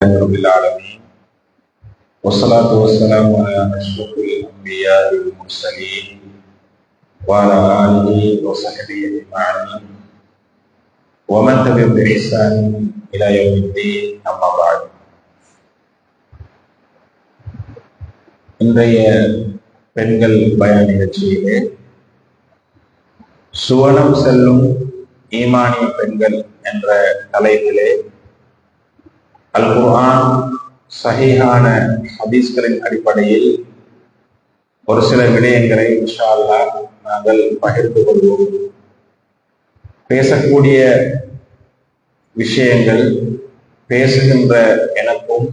رب العالمين والصلاة والسلام على أشرف الأنبياء والمرسلين وعلى آله وصحبه أجمعين ومن تبعهم بإحسان إلى يوم الدين أما بعد. இன்றைய பெண்கள் பயான் நிகழ்ச்சியிலே சுவனம் செல்லும் ஈமானிய பெண்கள் என்ற தலைப்பிலே அல் குர்ஆன் சஹீஹான ஹதீஸ்களின் அடிப்படையில் ஒரு சில விடயங்களை இன்ஷா அல்லாஹ் நாங்கள் பகிர்ந்து கொள்வோம். பேசக்கூடிய விஷயங்கள் பேசுகின்ற எனக்கும்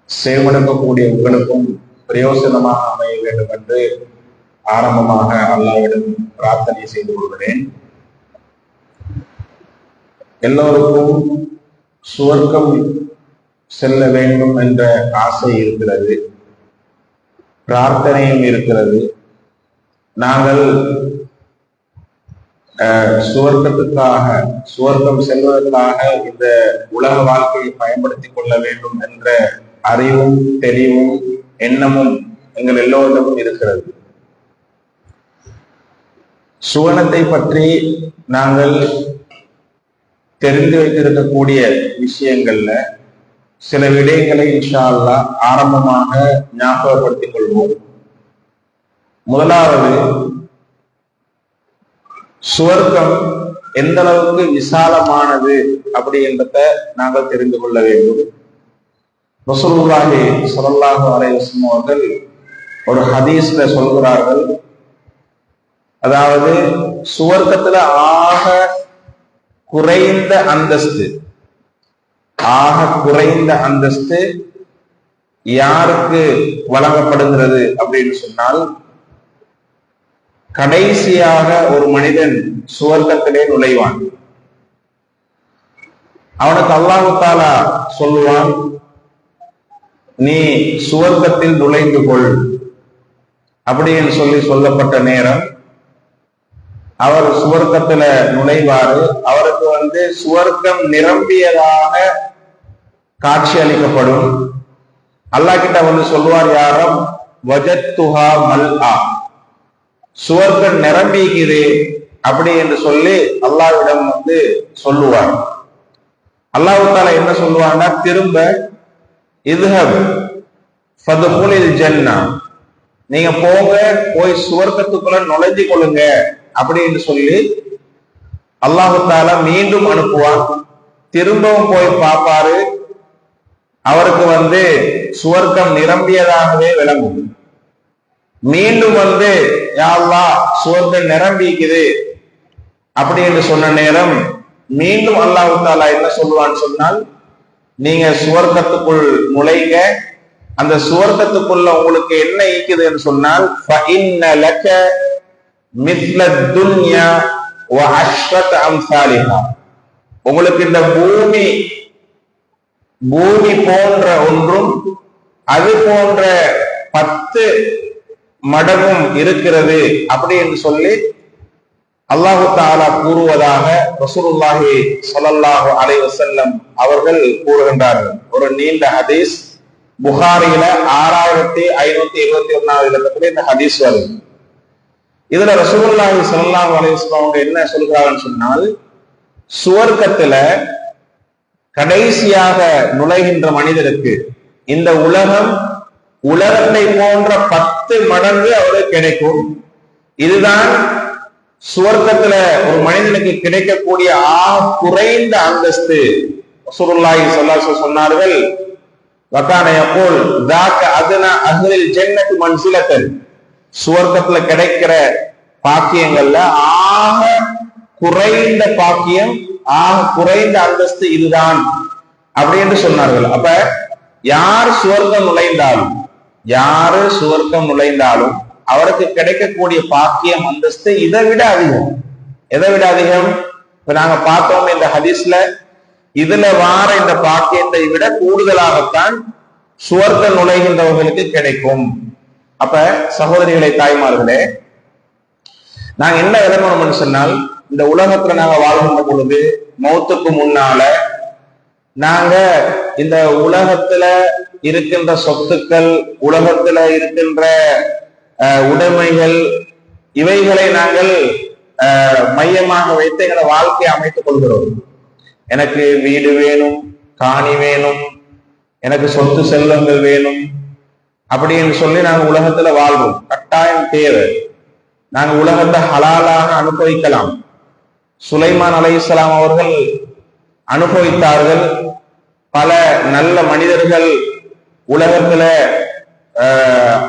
செவிமடுக்கக்கூடிய உங்களுக்கும் பிரயோசனமாக அமைய வேண்டும் என்று ஆரம்பமாக அல்லாஹ்விடம் பிரார்த்தனை செய்து கொள்கிறேன். எல்லோருக்கும் சுவர்க்கம் செல்ல வேண்டும் என்ற ஆசை இருக்கிறது, பிரார்த்தனையும் இருக்கிறது. நாங்கள் சுவர்க்கம் செல்வதற்காக இந்த உலக வாழ்க்கையை பயன்படுத்திக் கொள்ள வேண்டும் என்ற அறிவும் தெளிவும் எண்ணமும் எங்கள் எல்லோரிடமும் இருக்கிறது. சுவனத்தை பற்றி நாங்கள் தெரிந்து வைத்திருக்கக்கூடிய விஷயங்கள்ல சில விடயங்களை இன்ஷா அல்லாஹ் ஆரம்பமாக ஞாபகப்படுத்திக் கொள்வோம். முதலாவது, சுவர்க்கம் எந்த அளவுக்கு விசாலமானது அப்படின்றத நாங்கள் தெரிந்து கொள்ள வேண்டும். ரசூலுல்லாஹி ஸல்லல்லாஹு அலைஹி வஸல்லம் அவர்கள் ஒரு ஹதீஸ்ல சொல்கிறார்கள், அதாவது சுவர்க்கத்துல ஆக குறைந்த அந்தஸ்து யாருக்கு வழங்கப்படுகிறது அப்படின்னு சொன்னால், கடைசியாக ஒரு மனிதன் சுவர்க்கத்திலே நுழைவான். அவனுக்கு அல்லாஹ் தஆலா சொல்லுவான், நீ சுவர்க்கத்தில் நுழைந்து கொள் அப்படின்னு சொல்லப்பட்ட நேரம் அவர் சுவர்க்கத்துல நுழைவாரு. அவருக்கு சுவர்க்கம் நிரம்பியதாக காட்சி அளிக்கப்படும். அல்லாஹ் கிட்ட சொல்லுவார், யாரும் வஜத்துஹா மல்ஆ, சுவர்க்கம் நிரம்பிக்குது அப்படி என்று சொல்லி அல்லாஹ்விடம் சொல்லுவார். அல்லாஹ் தஆலா என்ன சொல்லுவாங்கன்னா, திரும்ப இத்ஹப் ஃபத்ஹுலில் ஜன்னah, நீங்க போங்க, போய் சுவர்க்கத்துக்குள்ள நுழைஞ்சு கொள்ளுங்க அப்படின்னு சொல்லி அல்லாஹ் தஆலா மீண்டும் அனுப்புவான். திரும்பவும் போய் பார்ப்பாரு, அவருக்கு சுவர்க்கம் நிரம்பியதாகவே விளங்கும். மீண்டும் யா அல்லாஹ் சுவர்க்கம் நிரம்பிக்குது அப்படி என்று சொன்ன நேரம் மீண்டும் அல்லாஹ் தஆலா என்ன சொல்லுவான்னு சொன்னால், நீங்க சுவர்க்கத்துக்குள் நுழைங்க. அந்த சுவர்க்கத்துக்குள்ள உங்களுக்கு என்ன ஈக்குதுன்னு சொன்னால், ஃபஇன்ன லக மித்ல துன்யா வ அஷ்ரத் அம்சாலிஹா, உங்களுக்கு இந்த பூமி போன்ற ஒன்றும் அது போன்ற 10 மடங்கும் இருக்கிறது அப்படி என்று சொல்லி அல்லாஹ் தஆலா கூறுவதாக ரசூலுல்லாஹி ஸல்லல்லாஹு அலைஹி வஸல்லம் அவர்கள் கூறுகின்றார்கள். ஒரு நீண்ட ஹதீஸ், புகாரியில 6571வது இலக்கத்துல இந்த ஹதீஸ் வருது. இதுல ரசூலுல்லாஹி ஸல்லல்லாஹு அலைஹி வஸல்லம் அவங்க என்ன சொல்கிறாங்கன்னு சொன்னால், சுவர்க்கத்துல கடைசியாக நுழைகின்ற மனிதருக்கு இந்த உலகத்தை போன்ற 10 மடங்கு அவருக்கு கிடைக்கும். இதுதான் சுவர்க்கத்துல ஒரு மனிதனுக்கு கிடைக்கக்கூடிய குறைந்த அந்தஸ்து. ரசூலுல்லாஹி ஸல்லல்லாஹு அலைஹி வஸல்லம் சொன்னார்கள், வகான யகூல் ذاك ادنى اهل الجنه منزله, சுவர்க்கத்துல கிடைக்கிற பாக்கியங்கள்ல ஆக குறைந்த பாக்கியம், ஆக குறைந்த அந்தஸ்து இதுதான் அப்படி என்று சொன்னார்கள். அப்ப யாரு சுவர்க்கம் நுழைந்தாலும் அவருக்கு கிடைக்கக்கூடிய பாக்கியம் அந்தஸ்து இதை விட அதிகம். எதை விட அதிகம்? இப்ப நாங்க பார்த்தோம் இந்த ஹதீஸ்ல, இதுல வார இந்த பாக்கியத்தை விட கூடுதலாகத்தான் சுவர்க்கம் நுழைகின்றவர்களுக்கு கிடைக்கும். அப்ப சகோதரிகளை, தாய்மார்களே, நாங்க என்ன விளங்கணும்னு சொன்னால், இந்த உலகத்துல நாங்க வாழ்கின்ற பொழுது மௌத்துக்கு முன்னால நாங்க இந்த உலகத்துல இருக்கின்ற சொத்துக்கள், உலகத்துல இருக்கின்ற உடைமைகள், இவைகளை நாங்கள் மையமாக வைத்து எங்களை வாழ்க்கையை அமைத்துக் கொள்கிறோம். எனக்கு வீடு வேணும், காணி வேணும், எனக்கு சொத்து செல்வங்கள் வேணும் அப்படின்னு சொல்லி நாங்க உலகத்துல வாழ்வோம். கட்டாயம் தேவை. நாங்க உலகத்தை ஹலாலாக அனுபவிக்கலாம். சுலைமான் அலைஹிஸ்ஸலாம் அவர்கள் அனுபவித்தார்கள். பல நல்ல மனிதர்கள் உலகத்துல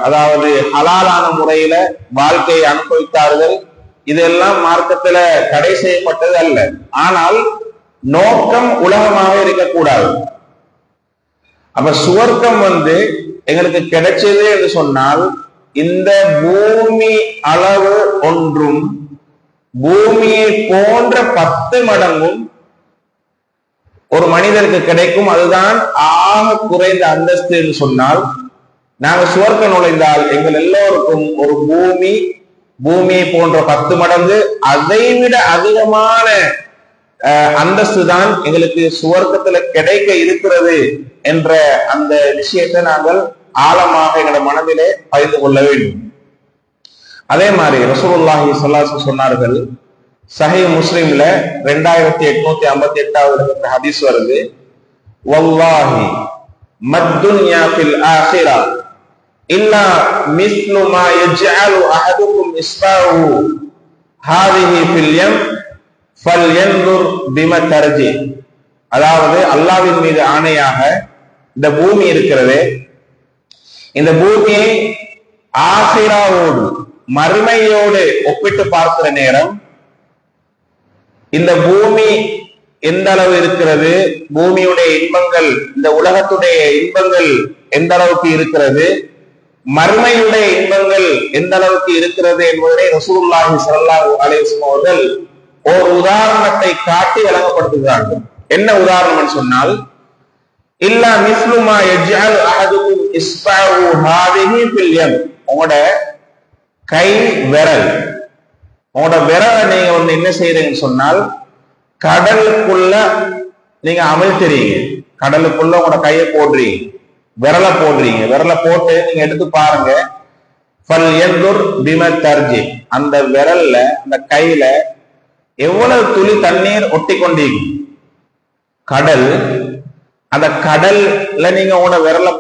அதாவது ஹலாலான முறையில வாழ்க்கையை அனுபவித்தார்கள். இதெல்லாம் மார்க்கத்துல தடை செய்யப்பட்டது அல்ல. ஆனால் நோக்கம் உலகமாக இருக்கக்கூடாது. அப்ப சுவர்க்கம் எங்களுக்கு கிடைச்சது என்று சொன்னால், இந்த பூமி அளவு ஒன்றும் பூமியை போன்ற 10 மடங்கும் ஒரு மனிதருக்கு கிடைக்கும். அதுதான் ஆக குறைந்த அந்தஸ்து என்று சொன்னால், நாங்கள் சுவர்க்கம் நுழைந்தால் எங்கள் எல்லோருக்கும் ஒரு பூமியை போன்ற 10 மடங்கு அதைவிட அதிகமான அந்தஸ்து தான் எங்களுக்கு சுவர்க்கத்துல கிடைக்க இருக்கிறது என்ற அந்த விஷயத்தை நாங்கள் ஆழமாக எங்களோட மனதிலே பதிந்து கொள்ள வேண்டும். அதே மாதிரி ரசூலுல்லாஹி ஸல்லல்லாஹு அலைஹி சொன்னார்கள், சஹீஹ் முஸ்லிம்ல 2858வது ஹதீஸ் வருது, வல்லாஹி மத்துன்யா ஃபில் ஆখিরা இல்லா மிஸ்லு மா யஜ்அலு அஹதுக்கும் இஸ்பாஹு ஹாதிஹி ஃபில் யம் ஃபல்யன்துர் பிமா தர்ஜி. அதாவது அல்லாஹ்வின் மீது ஆணையாக இந்த பூமி இருக்கிறது, இந்த பூமியை ஆখিরাவோடு மறுமையோடு ஒப்பிட்டு பார்க்கிற நேரம் இந்த பூமி எந்த அளவு இருக்கிறது, பூமியுடைய இன்பங்கள், இந்த உலகத்துடைய இன்பங்கள் எந்த அளவுக்கு இருக்கிறது, மறுமையுடைய இன்பங்கள் எந்த அளவுக்கு இருக்கிறது என்பதை ரசூலுல்லாஹி ஸல்லல்லாஹு அலைஹி வஸல்லம் அவர்கள் ஒரு உதாரணத்தை காட்டி விளங்கப்படுத்துகிறார்கள். என்ன உதாரணம் சொன்னால், இல்லா மிஸ்லு மா யஜ்அல் அஹதுக்கும் இஸ்பாஹு ஹாதிஹி ஃபில் யம். உங்களோட கை விரல், உங்களோட விரலை நீங்க என்ன செய்யறீங்கன்னு சொன்னால், கடலுக்குள்ள நீங்க அமிழ்த்துறீங்க. கடலுக்குள்ள உங்களோட கையை போடுறீங்க, விரலை போடுறீங்க. விரலை போட்டு நீங்க எடுத்து பாருங்க, ஃபல்யன்துர் பிமா தர்ஜி. அந்த விரல்ல, அந்த கையில எவ்வளவு துளி தண்ணீர் ஒட்டி கொண்டீங்க. கடல், அந்த கடல்ல நீங்க உங்களோட விரலை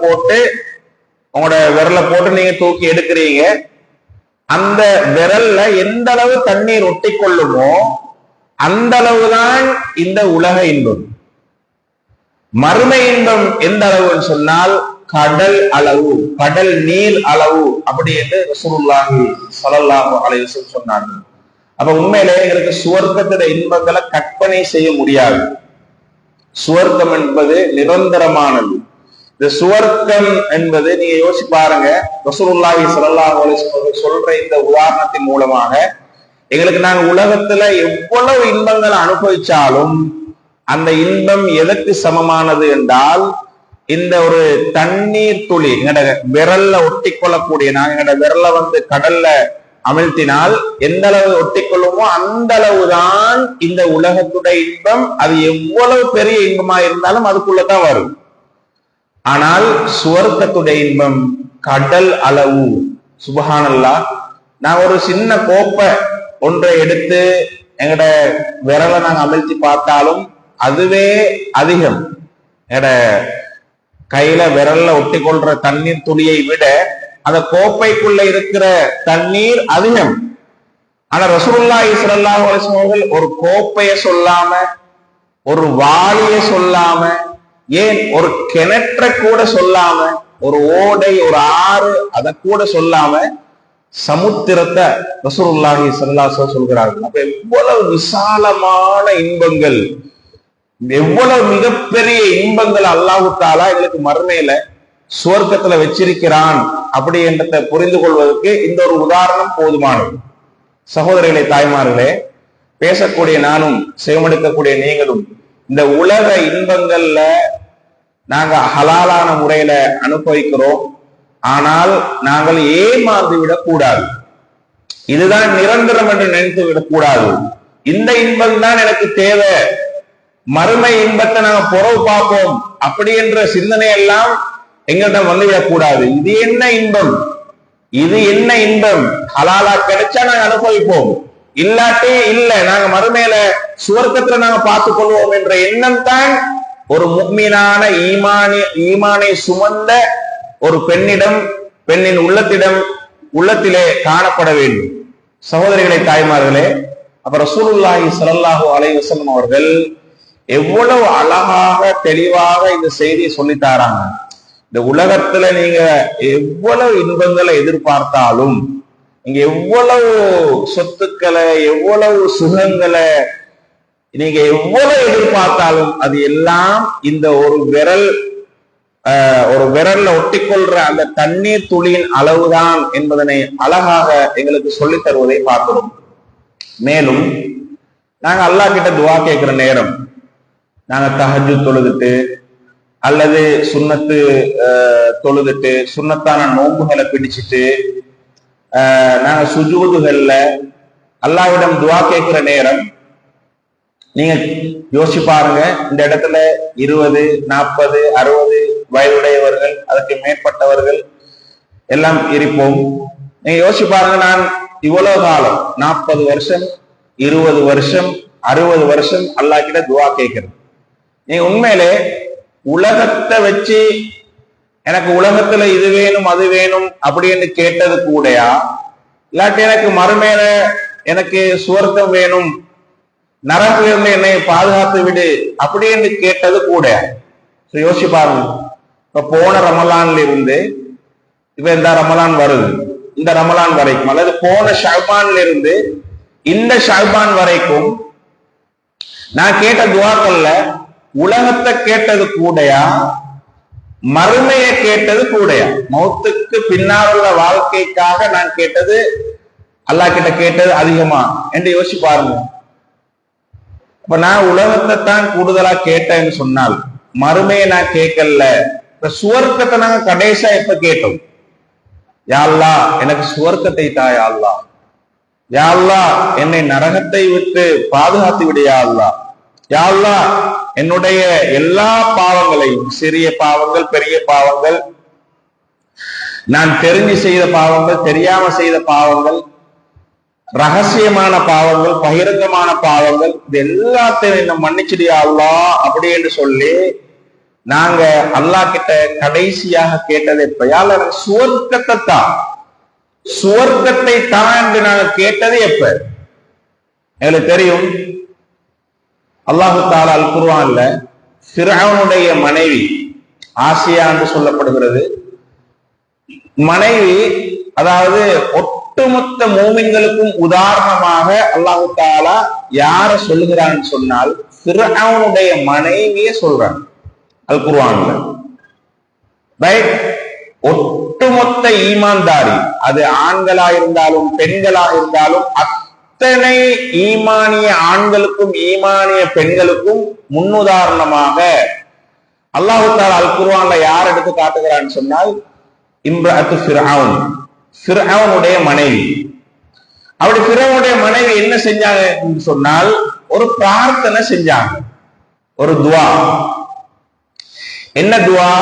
போட்டு நீங்க தூக்கி எடுக்கிறீங்க. அந்த விரல்ல எந்த அளவு தண்ணீர் ஒட்டி கொள்ளுமோ அந்த அளவுதான் இந்த உலக இன்பம். மறுமை இன்பம் எந்த அளவுன்னு சொன்னால், கடல் அளவு, கடல் நீர் அளவு, அப்படி என்று ரசூலுல்லாஹி ஸல்லல்லாஹு அலைஹி வஸல்லம் சொன்னார்கள். அப்ப உண்மையிலே எங்களுக்கு சுவர்க்கத்தின் இன்பங்களை கற்பனை செய்ய முடியாது. சுவர்க்கம் என்பது நிரந்தரமானது. இந்த சுவர்க்கம் என்பது நீங்க யோசிச்சு பாருங்க. ரசூலுல்லாஹி ஸல்லல்லாஹு அலைஹி வஸல்லம் சொல்ற இந்த உதாரணத்தின் மூலமாக எங்களுக்கு நாங்க உலகத்துல எவ்வளவு இன்பங்களை அனுபவிச்சாலும் அந்த இன்பம் எதற்கு சமமானது என்றால், இந்த ஒரு தண்ணீர் துளி எங்கட விரல்ல ஒட்டி கொள்ளக்கூடிய, நாங்க எங்கட விரல்ல கடல்ல அமிழ்த்தினால் எந்த அளவு ஒட்டி கொள்ளுமோ அந்த அளவுதான் இந்த உலகத்துடைய இன்பம். அது எவ்வளவு பெரிய இன்பமா இருந்தாலும் அதுக்குள்ளதான் வரும். ஆனால் சுவர்க்கத்துடைய இன்பம் கடல் அளவு. சுப்ஹானல்லாஹ். நான் ஒரு சின்ன கோப்பை ஒன்றை எடுத்து எங்கட விரலை நாங்க அமிழ்த்தி பார்த்தாலும் அதுவே அதிகம். எங்கட கையில விரல்ல ஒட்டி கொள்ற தண்ணீர் துளியை விட அந்த கோப்பைக்குள்ள இருக்கிற தண்ணீர் அதிகம். ஆனா ரசூலுல்லாஹி ஸல்லல்லாஹு அலைஹி வஸல்லம் அவர்கள் ஒரு கோப்பைய சொல்லாம, ஒரு வாளிய சொல்லாம, ஏன் ஒரு கிணற்ற கூட சொல்லாம, ஒரு ஓடை, ஒரு ஆறு அதை கூட சொல்லாம சமுத்திரத்தை ரசூலுல்லாஹி ஸல்லல்லாஹு அலைஹி வஸல்லம் சொல்கிறார்கள். அப்ப எவ்வளவு விசாலமான இன்பங்கள், எவ்வளவு மிகப்பெரிய இன்பங்கள் அல்லாஹ் தஆலா எங்களுக்கு மறுமையில சுவர்க்கத்துல வச்சிருக்கிறான் அப்படி என்றதை புரிந்து கொள்வதற்கு இந்த ஒரு உதாரணம் போதுமானது. சகோதரிகளே, தாய்மார்களே, பேசக்கூடிய நானும் செவமெடுக்கக்கூடிய நீங்களும் இந்த உலக இன்பங்கள்ல நாங்க ஹலாலான முறையில அனுபவிக்கிறோம். ஆனால் நாங்கள் ஏமாந்து விடக்கூடாது. இதுதான் நிரந்தரம் என்று நினைத்து விடக்கூடாது. இந்த இன்பம் தான் எனக்கு தேவை, மறுமை இன்பத்தை நாங்க புறவு பார்ப்போம் அப்படி என்ற சிந்தனை எல்லாம் எங்கள்கிட்ட வந்துவிடக் கூடாது. இது என்ன இன்பம், இது என்ன இன்பம், ஹலாலா கிடைச்சா நாங்க அனுபவிப்போம், இல்லாட்டே இல்ல நாங்க மறுமையில சுவர்க்கத்துல நாங்க பார்த்துக் கொள்வோம் என்ற எண்ணம் தான் ஒரு முஃமினான ஈமானை சுமந்த ஒரு பெண்ணின் உள்ளத்திலே காணப்பட வேண்டும். சகோதரிகளை, தாய்மார்களே, அப்ப ரசூலுல்லாஹி ஸல்லல்லாஹு அலைஹி வஸல்லம் அவர்கள் எவ்வளவு அழகாக தெளிவாக இந்த செய்தியை சொல்லித்தாராங்க. இந்த உலகத்துல நீங்க எவ்வளவு இன்பங்களை எதிர்பார்த்தாலும், நீங்க எவ்வளவு சொத்துக்களை, எவ்வளவு சுகங்களை நீங்க எவ்வளவு எதிர்பார்த்தாலும் அது எல்லாம் இந்த ஒரு விரல்ல ஒட்டிக்கொள்ற அந்த தண்ணீர் துளியின் அளவுதான் என்பதனை அழகாக எங்களுக்கு சொல்லித் தருவதை பார்க்கிறோம். மேலும் நாங்க அல்லாஹ் கிட்ட துவா கேட்கிற நேரம், நாங்க தஹஜ்ஜுத் தொழுதுட்டு அல்லது சுன்னத்து தொழுதுட்டு சுன்னத்தான நோன்புகளை பிடிச்சிட்டு நாங்க சுஜூதுகள்ல அல்லாஹ்விடம் துவா கேட்கிற நேரம், நீங்க யோசிச்சு பாருங்க. இந்த இடத்துல 20, 40, 60 வயதுடையவர்கள், அதற்கு மேற்பட்டவர்கள் எல்லாம் இருப்போம். நீங்க யோசிச்சு பாருங்க, நான் இவ்வளவு காலம் 40 வருஷம், 20 வருஷம், 60 வருஷம் அல்லாஹ் கிட்ட துவா கேட்கிறேன். நீங்க உண்மையிலே உலகத்தை வச்சு எனக்கு உலகத்துல இது வேணும் அது வேணும் அப்படின்னு கேட்டது கூடயா, இல்லாட்டி எனக்கு மறுமையில எனக்கு சுவர்க்கம் வேணும், நரகிலிருந்து என்னை பாதுகாத்து விடு அப்படின்னு கேட்டது கூட? யோசிச்சு பாருங்க. இப்ப போன ரமலான்ல இருந்து இப்ப இந்த ரமலான் வருது, இந்த ரமலான் வரைக்கும், அல்லது போன ஷஅபான்ல இருந்து இந்த ஷஅபான் வரைக்கும் நான் கேட்ட துஆக்கள்ல உலகத்தை கேட்டது கூடயா, மறுமையை கேட்டது கூடயா? மௌத்துக்கு பின்னால் உள்ள வாழ்க்கைக்காக நான் கேட்டது, அல்லாஹ் கிட்ட கேட்டது அதிகமா என்று யோசிச்சு பாருங்க. இப்ப நான் உலகத்தை தான் கூடுதலா கேட்டேன்னு சொன்னால் மறுமையை நான் கேட்கல. இப்ப சுவர்க்கத்தை நாங்க கடைசியா எப்ப கேட்டோம்? யா அல்லாஹ் எனக்கு சுவர்க்கத்தை தா, யா அல்லாஹ், யா அல்லாஹ் என்னை நரகத்தை விட்டு பாதுகாத்து விடு, யா அல்லாஹ், யா அல்லாஹ் என்னுடைய எல்லா பாவங்களையும், சிறிய பாவங்கள், பெரிய பாவங்கள், நான் தெரிஞ்சு செய்த பாவங்கள், தெரியாம செய்த பாவங்கள், ரகசியமான பாவங்கள், பகிரங்கமான பாவங்கள், இது எல்லாத்தையும் என்ன மன்னிச்சிடியா அல்லாஹ் அப்படி என்று சொல்லி நாங்க அல்லாஹ் கிட்ட கடைசியாக கேட்டது எப்ப? யால சுவர்க்கத்தை தான், சுவர்க்கத்தை தான் என்று நாங்க கேட்டது எப்ப? எங்களுக்கு தெரியும், அல்லாஹு தஆலா அல் குர்ஆன்ல ஃபிர்அவுனுடைய மனைவி ஆசியா என்று சொல்லப்படுகிறது. மனைவி, அதாவது ஒட்டுமொத்த மூமின்களுக்கும் உதாரணமாக அல்லாஹு தஆலா யார சொல்லுகிறான்னு சொன்னால் ஃபிர்அவுனுடைய மனைவியே சொல்றாங்க அல் குர்ஆன்ல. ரைட்? ஒட்டுமொத்த ஈமான்தாரி, அது ஆண்களா இருந்தாலும் பெண்களா இருந்தாலும், அத்தனை ஈமானிய ஆண்களுக்கும் ஈமானிய பெண்களுக்கும் முன்னுதாரணமாக அல்லாஹு தஆலா அல் குர்ஆன்ல யார் எடுத்து காட்டுகிறான்னு சொன்னால் இம்ரஅத்து ஃபிர்அவுன், ஃபிர்அவுனுடைய மனைவி. அப்படி ஃபிர்அவுனுடைய மனைவி என்ன செஞ்சாங்க என்று சொன்னால் ஒரு பிரார்த்தனை செஞ்சாங்க, ஒரு துஆ. என்ன துஆ?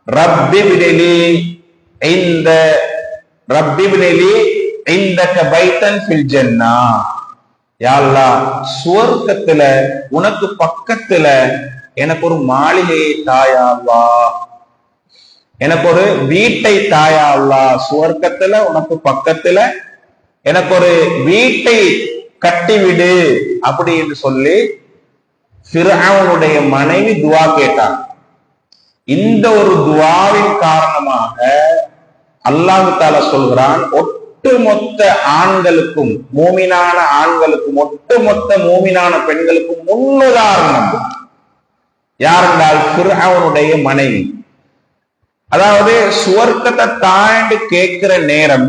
ரப்பி பினிலி இந்தக பைத்தன் ஃபில் ஜன்னா, யா அல்லாஹ் சுவர்க்கத்துல உனக்கு பக்கத்துல எனக்கு ஒரு மாளிகையை தாயா அல்லாஹ், எனக்கு ஒரு வீட்டை தாயா அல்லாஹ், சுவர்க்கத்துல உனக்கு பக்கத்துல எனக்கு ஒரு வீட்டை கட்டிவிடு அப்படி என்று சொல்லி ஃபிர்அவுனுடைய மனைவி துஆ கேட்டாங்க. இந்த ஒரு துஆவின் காரணமாக அல்லாஹ் தஆலா சொல்கிறான், ஒட்டுமொத்த ஆண்களுக்கும், மூமினான ஆண்களுக்கும், ஒட்டுமொத்த மூமினான பெண்களுக்கும் முன்னுதாரணம் யார் என்றால் ஃபிர்அவுனுடைய மனைவி. அதாவது சுவர்க்கத்தை தாண்டி கேட்கிற நேரம்,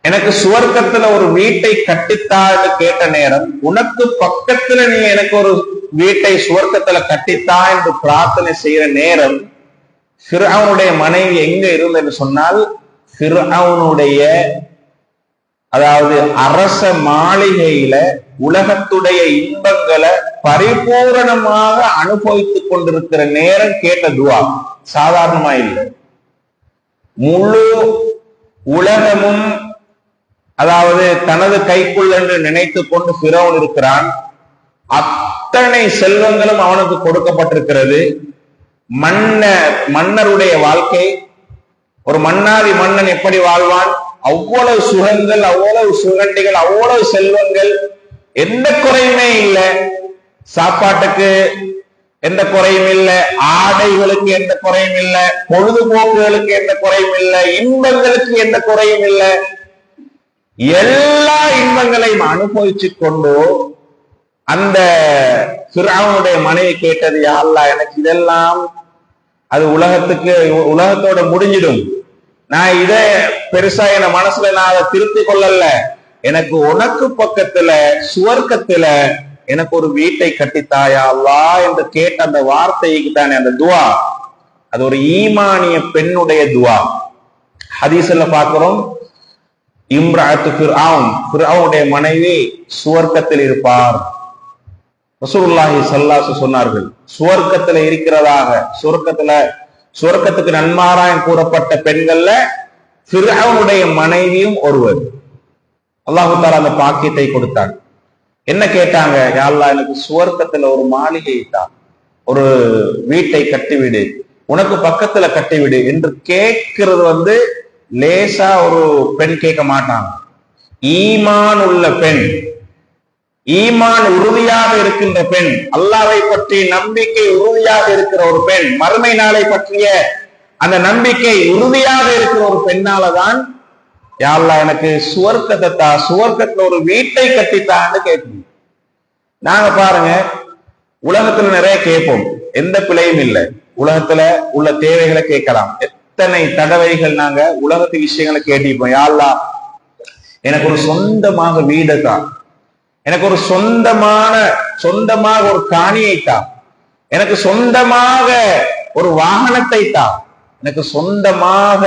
எனக்கு சுவர்க்கத்துல ஒரு வீட்டை கட்டித்தான்னு கேட்ட நேரம், உனக்கு பக்கத்துல நீ எனக்கு ஒரு வீட்டை சுவர்க்கத்துல கட்டித்தா என்று பிரார்த்தனை செய்யற நேரம், ஃபிர்அவுனுடைய மனைவி எங்க இருந்தன்னு சொன்னால் ஃபிர்அவுனுடைய அதாவது அரச மாளிகையில உலகத்துடைய இன்பங்களை பரிபூரணமாக அனுபவித்துக் கொண்டிருக்கிற நேரம் கேட்ட துவா சாதாரணமா இல்லை. முழு உலகமும் அதாவது தனது கைக்குள் என்று நினைத்துக் கொண்டு ஃபிரௌன் இருக்கிறான். அத்தனை செல்வங்களும் அவனுக்கு கொடுக்கப்பட்டிருக்கிறது. மன்னருடைய வாழ்க்கை, ஒரு மன்னாதி மன்னன் எப்படி வாழ்வான், அவ்வளவு சுகங்கள், அவ்வளவு சுகண்டிகள், அவ்வளவு செல்வங்கள், எந்த குறையுமே இல்லை. சாப்பாட்டுக்கு எந்த குறையும் இல்லை, ஆடைகளுக்கு எந்த குறையும் இல்லை, பொழுதுபோக்குகளுக்கு எந்த குறையும் இல்லை, இன்பங்களுக்கு எந்த குறையும் இல்லை. எல்லா இன்பங்களையும் அனுபவிச்சு கொண்டு அந்த ஃபிரௌனுடைய மனைவி கேட்டது, யா அல்லாஹ், எனக்கு இதெல்லாம் அது உலகத்தோட முடிஞ்சிடும். நான் இத பெருசா என் மனசுல நான் அதை திருத்திக் கொள்ளல. எனக்கு உனக்கு பக்கத்துல சுவர்க்கத்துல எனக்கு ஒரு வீட்டை கட்டித்தாயா அல்லாஹ் என்று கேட்ட அந்த வார்த்தைக்கு தானே அந்த துவா, அது ஒரு ஈமானிய பெண்ணுடைய துவா. ஹதீஸ்ல பார்க்கிறோம், இம்ராத்து ஃபிரௌனுடைய மனைவி சுவர்க்கத்தில் இருப்பார். ரசூலுல்லாஹி ஸல்லல்லாஹு அலைஹி வஸல்லம் சொன்னார்கள், சுவர்க்கத்துல இருக்கிறதாக, சுவர்க்கத்துக்கு நன்மாராயம் கூறப்பட்ட பெண்கள்ல ஃபிரௌனுடைய மனைவியும் ஒருவர். அல்லாஹு தஆலா அந்த பாக்கியத்தை கொடுத்தான். என்ன கேட்டாங்க, யா அல்லாஹ், எனக்கு சுவர்க்கத்துல ஒரு மாளிகையை தா, ஒரு வீட்டை கட்டிவிடு, உனக்கு பக்கத்துல கட்டிவிடு என்று கேட்கிறது லேசா ஒரு பெண் கேட்க மாட்டாங்க. ஈமான் உள்ள பெண், ஈமான் உறுதியாக இருக்கின்ற பெண், அல்லாஹ்வை பற்றி நம்பிக்கை உறுதியாக இருக்கிற ஒரு பெண், மறுமை நாளை பற்றிய அந்த நம்பிக்கை உறுதியாக இருக்கிற ஒரு பெண்ணாலதான் யா அல்லாஹ் எனக்கு சுவர்க்கத்தை தா, சுவர்க்கத்துல ஒரு வீட்டை கட்டித்தான்னு கேட்கணும். நாங்க பாருங்க, உலகத்துல நிறைய கேட்போம், எந்த பிழையும் இல்லை. உலகத்துல உள்ள தேவைகளை கேட்கலாம். எத்தனை தடவைகள் நாங்க உலகத்து விஷயங்களை கேட்டிருப்போம். யா அல்லாஹ், எனக்கு ஒரு சொந்தமாக வீடு தான், எனக்கு ஒரு சொந்தமாக ஒரு காணியை தான், எனக்கு சொந்தமாக ஒரு வாகனத்தை தான், எனக்கு சொந்தமாக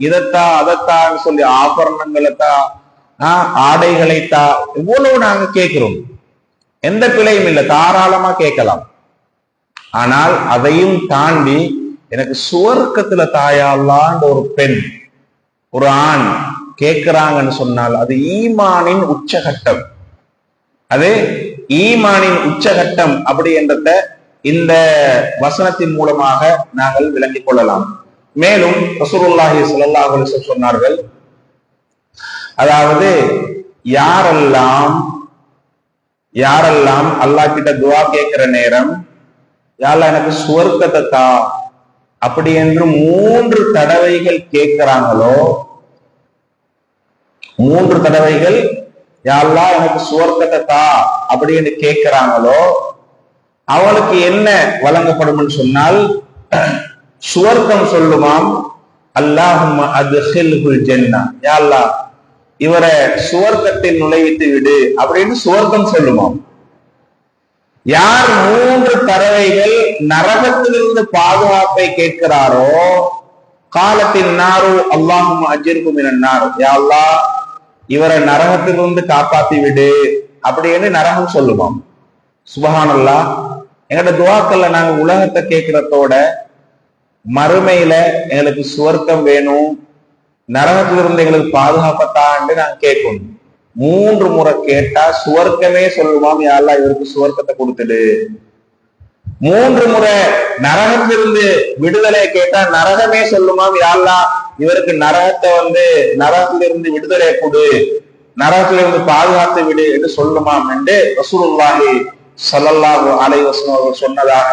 இதத்தா அதத்தான்னு சொல்லி ஆபரணங்களைத்தா, ஆடைகளைத்தா, எவ்வளவு நாங்க கேட்கிறோம். எந்த பிழையும் இல்லை, தாராளமா கேட்கலாம். ஆனால் அதையும் தாண்டி எனக்கு சுவர்க்கத்துல தாயாலான்ற ஒரு பெண், ஒரு ஆண் கேட்கிறாங்கன்னு சொன்னால் அது ஈமானின் உச்சகட்டம். அது ஈமானின் உச்சகட்டம் அப்படி என்றத இந்த வசனத்தின் மூலமாக நாங்கள் விளங்கிக் கொள்ளலாம். மேலும் ரசூலுல்லாஹி ஸல்லல்லாஹு அலைஹி வஸல்லம் சொன்னார்கள், அதாவது யாரெல்லாம் அல்லாஹ் கிட்ட துஆ கேட்கிற நேரம், யா அல்லாஹ் எனக்கு சுவர்க்கத்தை தா அப்படி என்று 3 தடவைகள் கேட்கிறாங்களோ, 3 தடவைகள் யா அல்லாஹ் எனக்கு சுவர்க்கத்தை தா அப்படி என்று கேட்கிறாங்களோ, அவளுக்கு என்ன வழங்கப்படும் சொன்னால், சுவர்க்கம் சொல்லுமாம், அல்லாஹும்ம அத்ஹில்ஹுல் ஜன்னah, யா அல்லாஹ் இவரை சுவர்க்கத்தில் நுழைவித்து விடு அப்படின்னு சுவர்க்கம் சொல்லுமாம். யார் 3 தடவைகள் நரகத்திலிருந்து பாதுகாப்பை கேட்கிறாரோ, காலத்தின் நாரு அல்லாஹும்ம அஜிர்ஹு மினன் நார், யா அல்லாஹ் இவரை நரகத்திலிருந்து காப்பாத்தி விடு அப்படின்னு நரகம் சொல்லுமாம். சுபஹானல்லாஹ். எங்கட துஆக்கள்ல நாங்க உலகத்தை கேட்கிறதோட மறுமையில எங்களுக்கு சுவர்க்கம் வேணும், நரகத்திலிருந்து எங்களுக்கு பாதுகாப்பத்தான்னு நாங்க கேட்கணும். 3 முறை கேட்டா சுவர்க்கமே சொல்லுவாம், யா அல்லாஹ் இவருக்கு சுவர்க்கத்தை கொடுத்துடு. 3 முறை நரகத்திலிருந்து விடுதலை கேட்டா நரகமே சொல்லுமாம், யா அல்லாஹ் இவருக்கு நரகத்திலிருந்து விடுதலை கொடு, நரகத்திலிருந்து பாதுகாத்து விடு என்று சொல்லுமாம் என்று ரசூலுல்லாஹி ஸல்லல்லாஹு அலைஹி வஸல்லம் அவர்கள் சொன்னதாக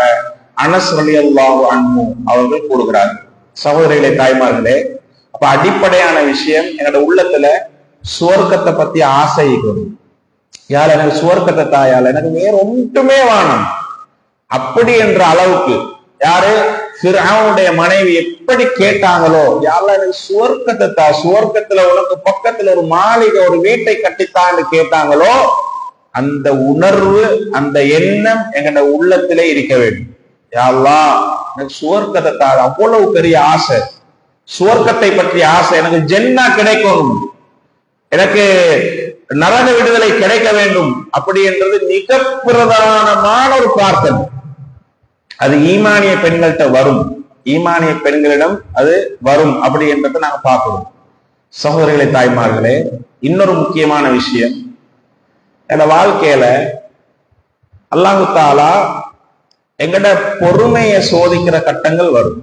அனஸ் ரலியல்லாஹு அன்ஹு அவர்கள் கூறுகிறார்கள். சகோதரிகளே, தாய்மார்களே, அப்ப அடிப்படையான விஷயம் எங்களோட உள்ளத்துல சுவர்க்கத்தை பத்தி ஆசை இருக்கணும். யார் எனக்கு சுவர்க்கத்தை தாயால் எனக்கு வேற ஒன்றுமே வேணும் அப்படி என்ற அளவுக்கு யாரு ஃபிரௌனுடைய மனைவி எப்படி கேட்டாங்களோ, யாரெல்லாம் எனக்கு சுவர்க்கத்தை தா, சுவர்க்கத்துல உனக்கு பக்கத்துல ஒரு மாளிகை ஒரு வீட்டை கட்டித்தான்னு கேட்டாங்களோ, அந்த உணர்வு அந்த எண்ணம் எங்களோட உள்ளத்திலே இருக்க வேண்டும். யா அல்லாஹ் எனக்கு சுவர்க்கத்தை தா, அவ்வளவு பெரிய ஆசை, சுவர்க்கத்தை பற்றிய ஆசை, எனக்கு ஜென்னா கிடைக்கணும். எனக்கு நரக விடுதலை கிடைக்க வேண்டும் அப்படி என்றது மிக பிரதானமான ஒரு பிரார்த்தனை. அது ஈமானிய பெண்கள்கிட்ட வரும், ஈமானிய பெண்களிடம் அது வரும் அப்படி என்றதை நாங்க பார்க்கிறோம். சகோதரிகளை, தாய்மார்களே, இன்னொரு முக்கியமான விஷயம், எங்க வாழ்க்கையில அல்லாஹு தாலா எங்கட பொறுமையை சோதிக்கிற கட்டங்கள் வரும்.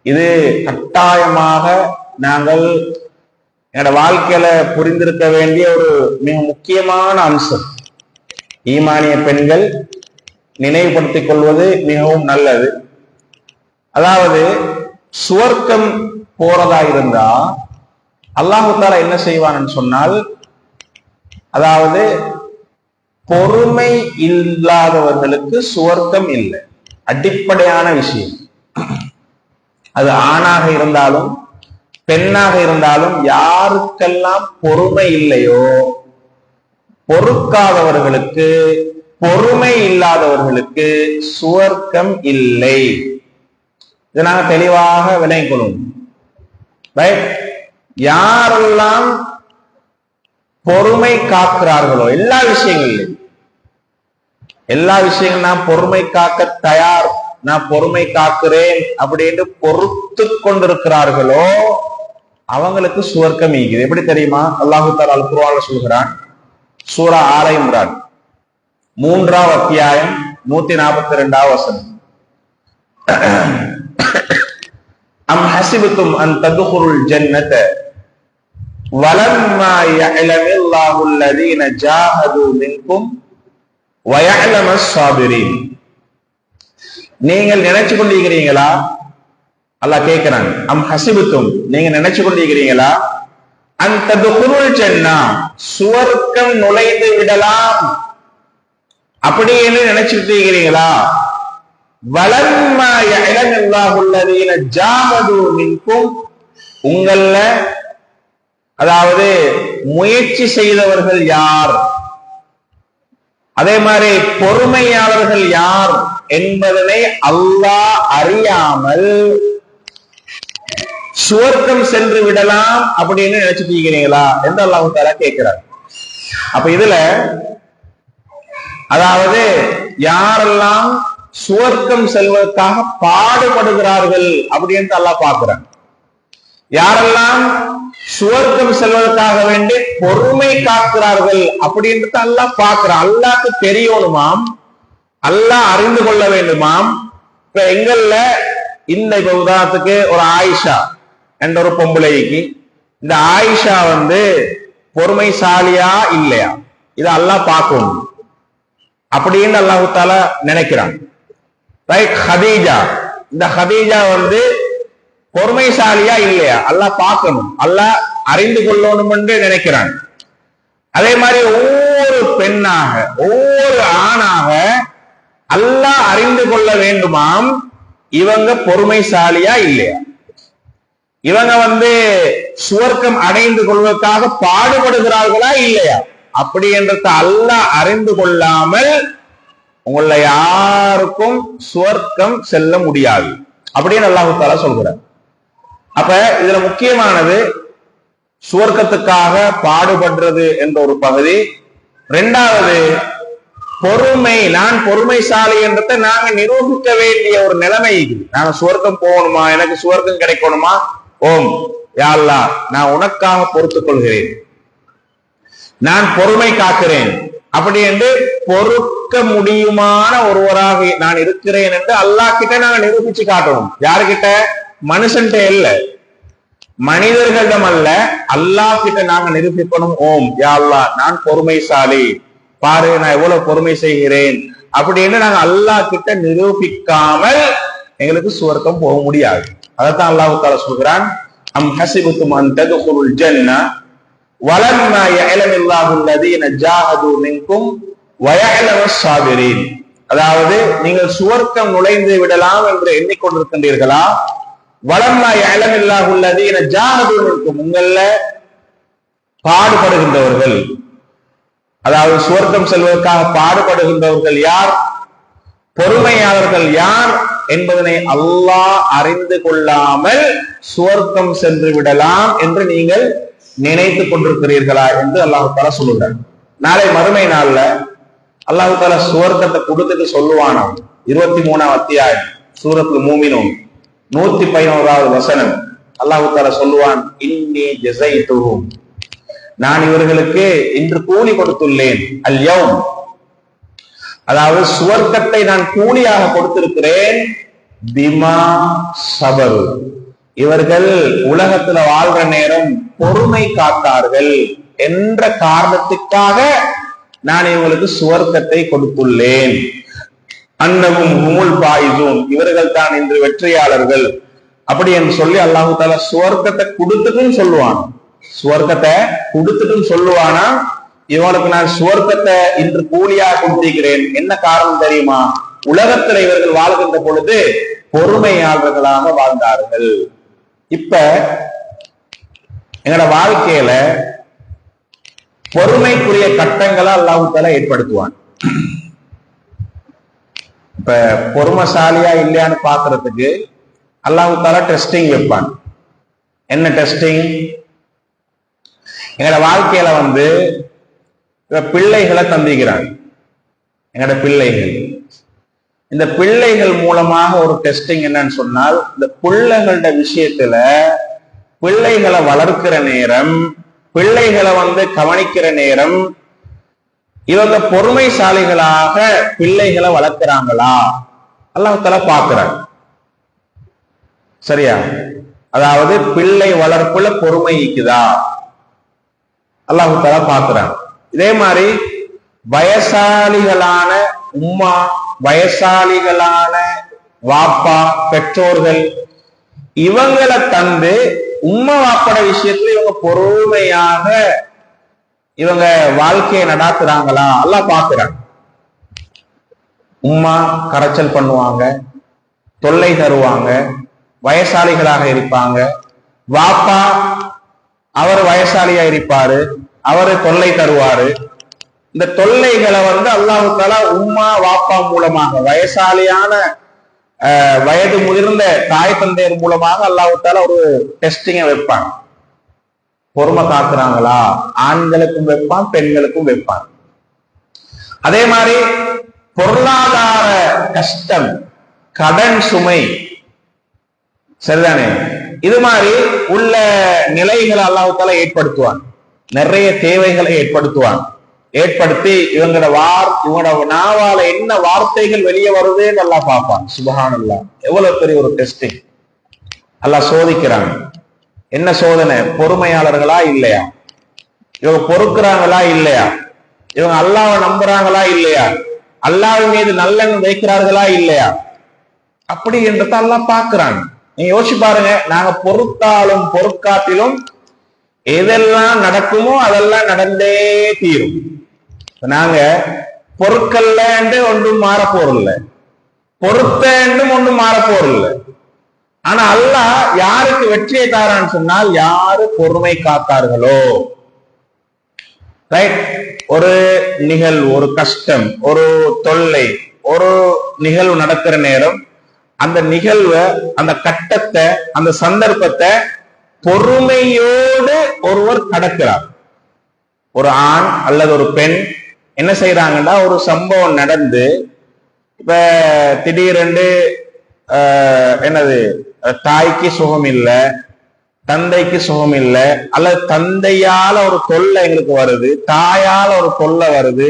இது கட்டாயமாக நாங்கள் என்னோட வாழ்க்கையில புரிந்திருக்க வேண்டிய ஒரு மிக முக்கியமான அம்சம். ஈமானிய பெண்கள் நினைவுபடுத்திக் கொள்வது மிகவும் நல்லது. அதாவது சுவர்க்கம் போறதா இருந்தா அல்லாஹு தஆலா என்ன செய்வான்னு சொன்னால், அதாவது பொறுமை இல்லாதவர்களுக்கு சுவர்க்கம் இல்லை. அடிப்படையான விஷயம். அது ஆணாக இருந்தாலும் பெண்ணாக இருந்தாலும் யாருக்கெல்லாம் பொறுமை இல்லையோ, பொறுக்காதவர்களுக்கு, பொறுமை இல்லாதவர்களுக்கு சுவர்க்கம் இல்லை. இதை நாங்க தெளிவாக விளங்கிக் கொள்ளும். யாரெல்லாம் பொறுமை காக்கிறார்களோ, எல்லா விஷயங்களிலும் நான் பொறுமை காக்க தயார், நான் பொறுமை காக்கிறேன் அப்படின்னு பொறுத்து கொண்டிருக்கிறார்களோ அவங்களுக்கு சுவர்க்கம் ஈகுது. எப்படி தெரியுமா? அல்லாஹு தஆலா அல் குர்ஆன்ல சொல்கிறான், சூரா ஆல இம்ரான் 3ஆம் அத்தியாயம் 142ஆம் வசனம், அம் ஹஸிபதும் அன் ததுகுலுல் ஜன்னத வலம்மா யஅலமில்லாஹு அல்லதீன ஜாஹது மின்கும் வயஅலமஸ் ஸாபிரீன். நீங்கள் நினைச்சு கொண்டிருக்கிறீங்களா? அல்லாஹ் கேட்கிறாங்க, அம் ஹஸிபதும், நீங்க நினைச்சு கொண்டிருக்கிறீங்களா, அன் ததுகுலுல் ஜன்னா, சுவர்க்கம் நுழைந்து விடலாம் அப்படின்னு நினைச்சிட்டு இருக்கிறீங்களா? வலம்மா யஅலமில்லாஹு அல்லதீன ஜாஹது மின்கும், உங்கள அதாவது முயற்சி செய்தவர்கள் யார், அதே மாதிரி பொறுமையாளர்கள் யார் என்பதனை அல்லாஹ் அறியாமல் சுவர்க்கம் சென்று விடலாம் அப்படின்னு நினைச்சிட்டு இருக்கிறீங்களா என்று அல்லாஹ் தஆலா கேட்கிறார். அப்ப இதுல அதாவது யாரெல்லாம் சுவர்க்கம் செல்வதற்காக பாடுபடுகிறார்கள் அப்படின்னு அல்லாஹ் பார்க்கிறார். யாரெல்லாம் சுவர்க்கம் செல்வதற்காக வேண்டி பொறுமை காக்கிறார்கள் அப்படின்றது அல்லாஹ் பார்க்கிறான். அல்லாஹ்க்கு தெரியணுமாம், அல்லாஹ் அறிந்து கொள்ள வேண்டுமாம். இப்ப எங்கள்ல இந்த இப்ப உதாரணத்துக்கு ஒரு ஆயிஷா என்ற ஒரு பொம்பளைக்கு, இந்த ஆயிஷா பொறுமைசாலியா இல்லையா, இதை அல்லாஹ் பார்க்கணும் அப்படின்னு அல்லாஹு தஆலா நினைக்கிறான். ரைட்? ஹதீஜா, இந்த ஹதீஜா பொறுமைசாலியா இல்லையா அல்லாஹ் பார்க்கணும், அல்லாஹ் அறிந்து கொள்ளணும் என்று நினைக்கிறான். அதே மாதிரி ஒவ்வொரு பெண்ணாக, ஒவ்வொரு ஆணாக அல்லாஹ் அறிந்து கொள்ள வேண்டுமாம், இவங்க பொறுமைசாலியா இல்லையா, இவங்க சுவர்க்கம் அடைந்து கொள்வதற்காக பாடுபடுகிறார்களா இல்லையா அப்படி என்றத அல்லாஹ் அறிந்து கொள்ளாமல் உங்கள யாருக்கும் சுவர்க்கம் செல்ல முடியாது அப்படின்னு அல்லாஹ் தஆலா சொல்கிறார். அப்ப இதுல முக்கியமானது சுவர்க்கத்துக்காக பாடுபடுறது என்ற ஒரு பகுதி. இரண்டாவது, பொறுமை. நான் பொறுமைசாலி என்றதை நாங்க நிரூபிக்க வேண்டிய ஒரு நிலைமை. நாங்க சுவர்க்கம் போகணுமா, எனக்கு சுவர்க்கம் கிடைக்கணுமா, ஓம் யா அல்லாஹ் நான் உனக்காக பொறுத்துக் கொள்கிறேன், நான் பொறுமை காக்கிறேன் அப்படி என்று பொறுக்க முடியுமான ஒருவராக நான் இருக்கிறேன் என்று அல்லாஹ் கிட்ட நாங்க நிரூபிச்சு காட்டணும். யாருக்கிட்ட? மனுஷன்ட்ட இல்ல, மனிதர்களிடம் அல்ல, அல்லாஹ் கிட்ட நாங்க நிரூபிக்கணும். ஓம் யா அல்லாஹ் நான் பொறுமைசாலி, பாரு நான் எவ்வளவு பொறுமை செய்கிறேன் அப்படின்னு நாங்க அல்லாஹ் கிட்ட நிரூபிக்காமல் எங்களுக்கு சுவர்க்கம் போக முடியாது. அதைத்தான் அல்லாஹ் தஆலா சொல்கிறான், அம் ஹஸிபதும் அன் ததுகுலுல் ஜன்னா வலம்மா யஅலமில்லாஹு அல்லதீன ஜாஹது மின்கும் வயஅலமஸ் ஸாபிரீன். அதாவது நீங்கள் சுவர்க்கம் நுழைந்து விடலாம் என்று எண்ணிக்கொண்டிருக்கின்றீர்களா? வலம்மா யஅலமில்லாஹு அல்லதீன ஜாஹது மின்கும், உங்கள பாடுபடுகின்றவர்கள், அதாவது சுவர்க்கம் செல்வதற்காக பாடுபடுகின்றவர்கள் யார், பொறுமையாளர்கள் யார் என்பதனை அல்லாஹ் அறிந்து கொள்ளாமல் சுவர்க்கம் சென்று விடலாம் என்று நீங்கள் நினைத்துக் கொண்டிருக்கிறீர்களா என்று அல்லாஹு தாலா சொல்லுகிறார். நாளை மறுமை நாள்ல அல்லாஹு தாலா சுவர்க்கத்தை கொடுத்துட்டு சொல்லுவானாம். 23ஆம் அத்தியாயம் சூரத்துல் மூமினூன் 111வது வசனம். அல்லாஹு தாலா சொல்லுவான், இன்னி ஜஸைதுஹும், நான் இவர்களுக்கு இன்று கூலி கொடுத்துள்ளேன். அல்யௌம், அதாவது சுவர்க்கத்தை நான் கூலியாக கொடுத்திருக்கிறேன். பிமா சபரு, இவர்கள் உலகத்துல வாழ்ற நேரம் பொறுமை காத்தார்கள் என்ற காரணத்துக்காக நான் இவங்களுக்கு சுவர்க்கத்தை கொடுத்துள்ளேன். அன்னவும் ஹுமுல் பாயிசூன், இவர்கள் தான் இன்று வெற்றியாளர்கள் அப்படி என்று சொல்லி அல்லாஹு தாலா சுவர்க்கத்தை கொடுத்துட்டும் சொல்லுவான். சுவர்க்கத்தை கொடுத்துட்டும் சொல்லுவானா, இவனுக்கு நான் சுவர்க்கத்தை இன்று கூலியாக கொடுத்திருக்கிறேன். என்ன காரணம் தெரியுமா? உலகத்துல இவர்கள் வாழ்கின்ற பொழுது பொறுமையாளர்களாக வாழ்ந்தார்கள். இப்ப எங்களோட வாழ்க்கையில பொறுமைக்குரிய கட்டங்களை அல்லாஹு தாலா ஏற்படுத்துவான். இப்ப பொறுமைசாலியா இல்லையான்னு பாக்குறதுக்கு அல்லாஹு தாலா டெஸ்டிங் வைப்பான். என்ன டெஸ்டிங்? எங்களோட வாழ்க்கையில பிள்ளைகளை தந்திக்கிறாங்க. எங்களோட பிள்ளைகள், இந்த பிள்ளைகள் மூலமாக ஒரு டெஸ்டிங் என்னன்னு சொன்னால், இந்த பிள்ளைகளோட விஷயத்துல பிள்ளைகளை வளர்க்கிற நேரம், பிள்ளைகளை கவனிக்கிற நேரம், இவங்க பொறுமைசாலிகளாக பிள்ளைகளை வளர்க்கிறாங்களா அல்லாஹ் தஆலா பார்க்கிறாங்க. சரியா? அதாவது பிள்ளை வளர்ப்புல பொறுமை இருக்குதா அல்லாஹ் தஆலா பார்க்கிறாங்க. இதே மாதிரி வயசாளிகளான உம்மா, வயசாளிகளான வாப்பா, பெற்றோர்கள், இவங்களை தந்து உம்மா வாப்பட விஷயத்துல இவங்க பொறுமையாக இவங்க வாழ்க்கையை நடாத்துறாங்களா அல்லாஹ் பார்க்கிறாங்க. உம்மா கரைச்சல் பண்ணுவாங்க, தொல்லை தருவாங்க, வயசாளிகளாக இருப்பாங்க. வாப்பா அவர் வயசாலியா இருப்பாரு, அவரு தொல்லை தருவாரு. இந்த தொல்லைகளை அல்லாஹ் தஆலா உம்மா வாப்பா மூலமாக, வயசாலியான வயது முதிர்ந்த தாய் தந்தையர் மூலமாக அல்லாஹ் தஆலா ஒரு டெஸ்டிங்கை வைப்பாங்க. பொறுமை காக்குறாங்களா, ஆண்களுக்கும் வைப்பான், பெண்களுக்கும் வைப்பான். அதே மாதிரி பொருளாதார கஷ்டம், கடன் சுமை, சரிதானே, இது மாதிரி உள்ள நிலைகளை அல்லாஹ் தஆலா ஏற்படுத்துவான். நிறைய தேவைகளை ஏற்படுத்துவான். ஏற்படுத்தி இவங்களோட நாவால என்ன வார்த்தைகள் வெளியே வருதுன்னு அல்லாஹ் பார்ப்பான். சுப்ஹானல்லாஹ், எவ்வளவு பெரிய ஒரு டெஸ்டிங் அல்லாஹ் சோதிக்கிறாங்க. என்ன சோதனை? பொறுமையாளர்களா இல்லையா, இவங்க பொறுக்கிறாங்களா இல்லையா, இவங்க அல்லாஹ்வை நம்புறாங்களா இல்லையா, அல்லாஹ்வின் மீது நல்லெண்ணம் வைக்கிறார்களா இல்லையா, அப்படி என்றதை அல்லாஹ் பார்க்கிறாங்க. நீங்க யோசிச்சு பாருங்க, நாங்க பொறுத்தாலும் பொறுக்காட்டிலும் எதெல்லாம் நடக்குமோ அதெல்லாம் நடந்தே தீரும். நாங்க பொறுக்கல்ல ஒன்றும் மாற போறதில்லை, பொறுத்த ஒன்றும் மாற போறதில்லை. ஆனா அல்லாஹ் யாருக்கு வெற்றியை தாரான்னு சொன்னால், யாரு பொறுமை காத்தார்களோ. ரைட்? ஒரு நிகழ்வு, ஒரு கஷ்டம், ஒரு தொல்லை, ஒரு நிகழ்வு நடக்கிற நேரம், அந்த நிகழ்வை, அந்த கட்டத்தை, அந்த சந்தர்ப்பத்தை பொறுமையோடு ஒருவர் கடக்கிறார். ஒரு ஆண் அல்லது ஒரு பெண் என்ன செய்யறாங்கன்னா, ஒரு சம்பவம் நடந்து, இப்ப திடீரென்று என்னது, தாய்க்கு சுகம் இல்லை, தந்தைக்கு சுகம் இல்லை, அல்லது தந்தையால ஒரு தொல்லை எங்களுக்கு வருது, தாயால ஒரு தொல்லை வருது,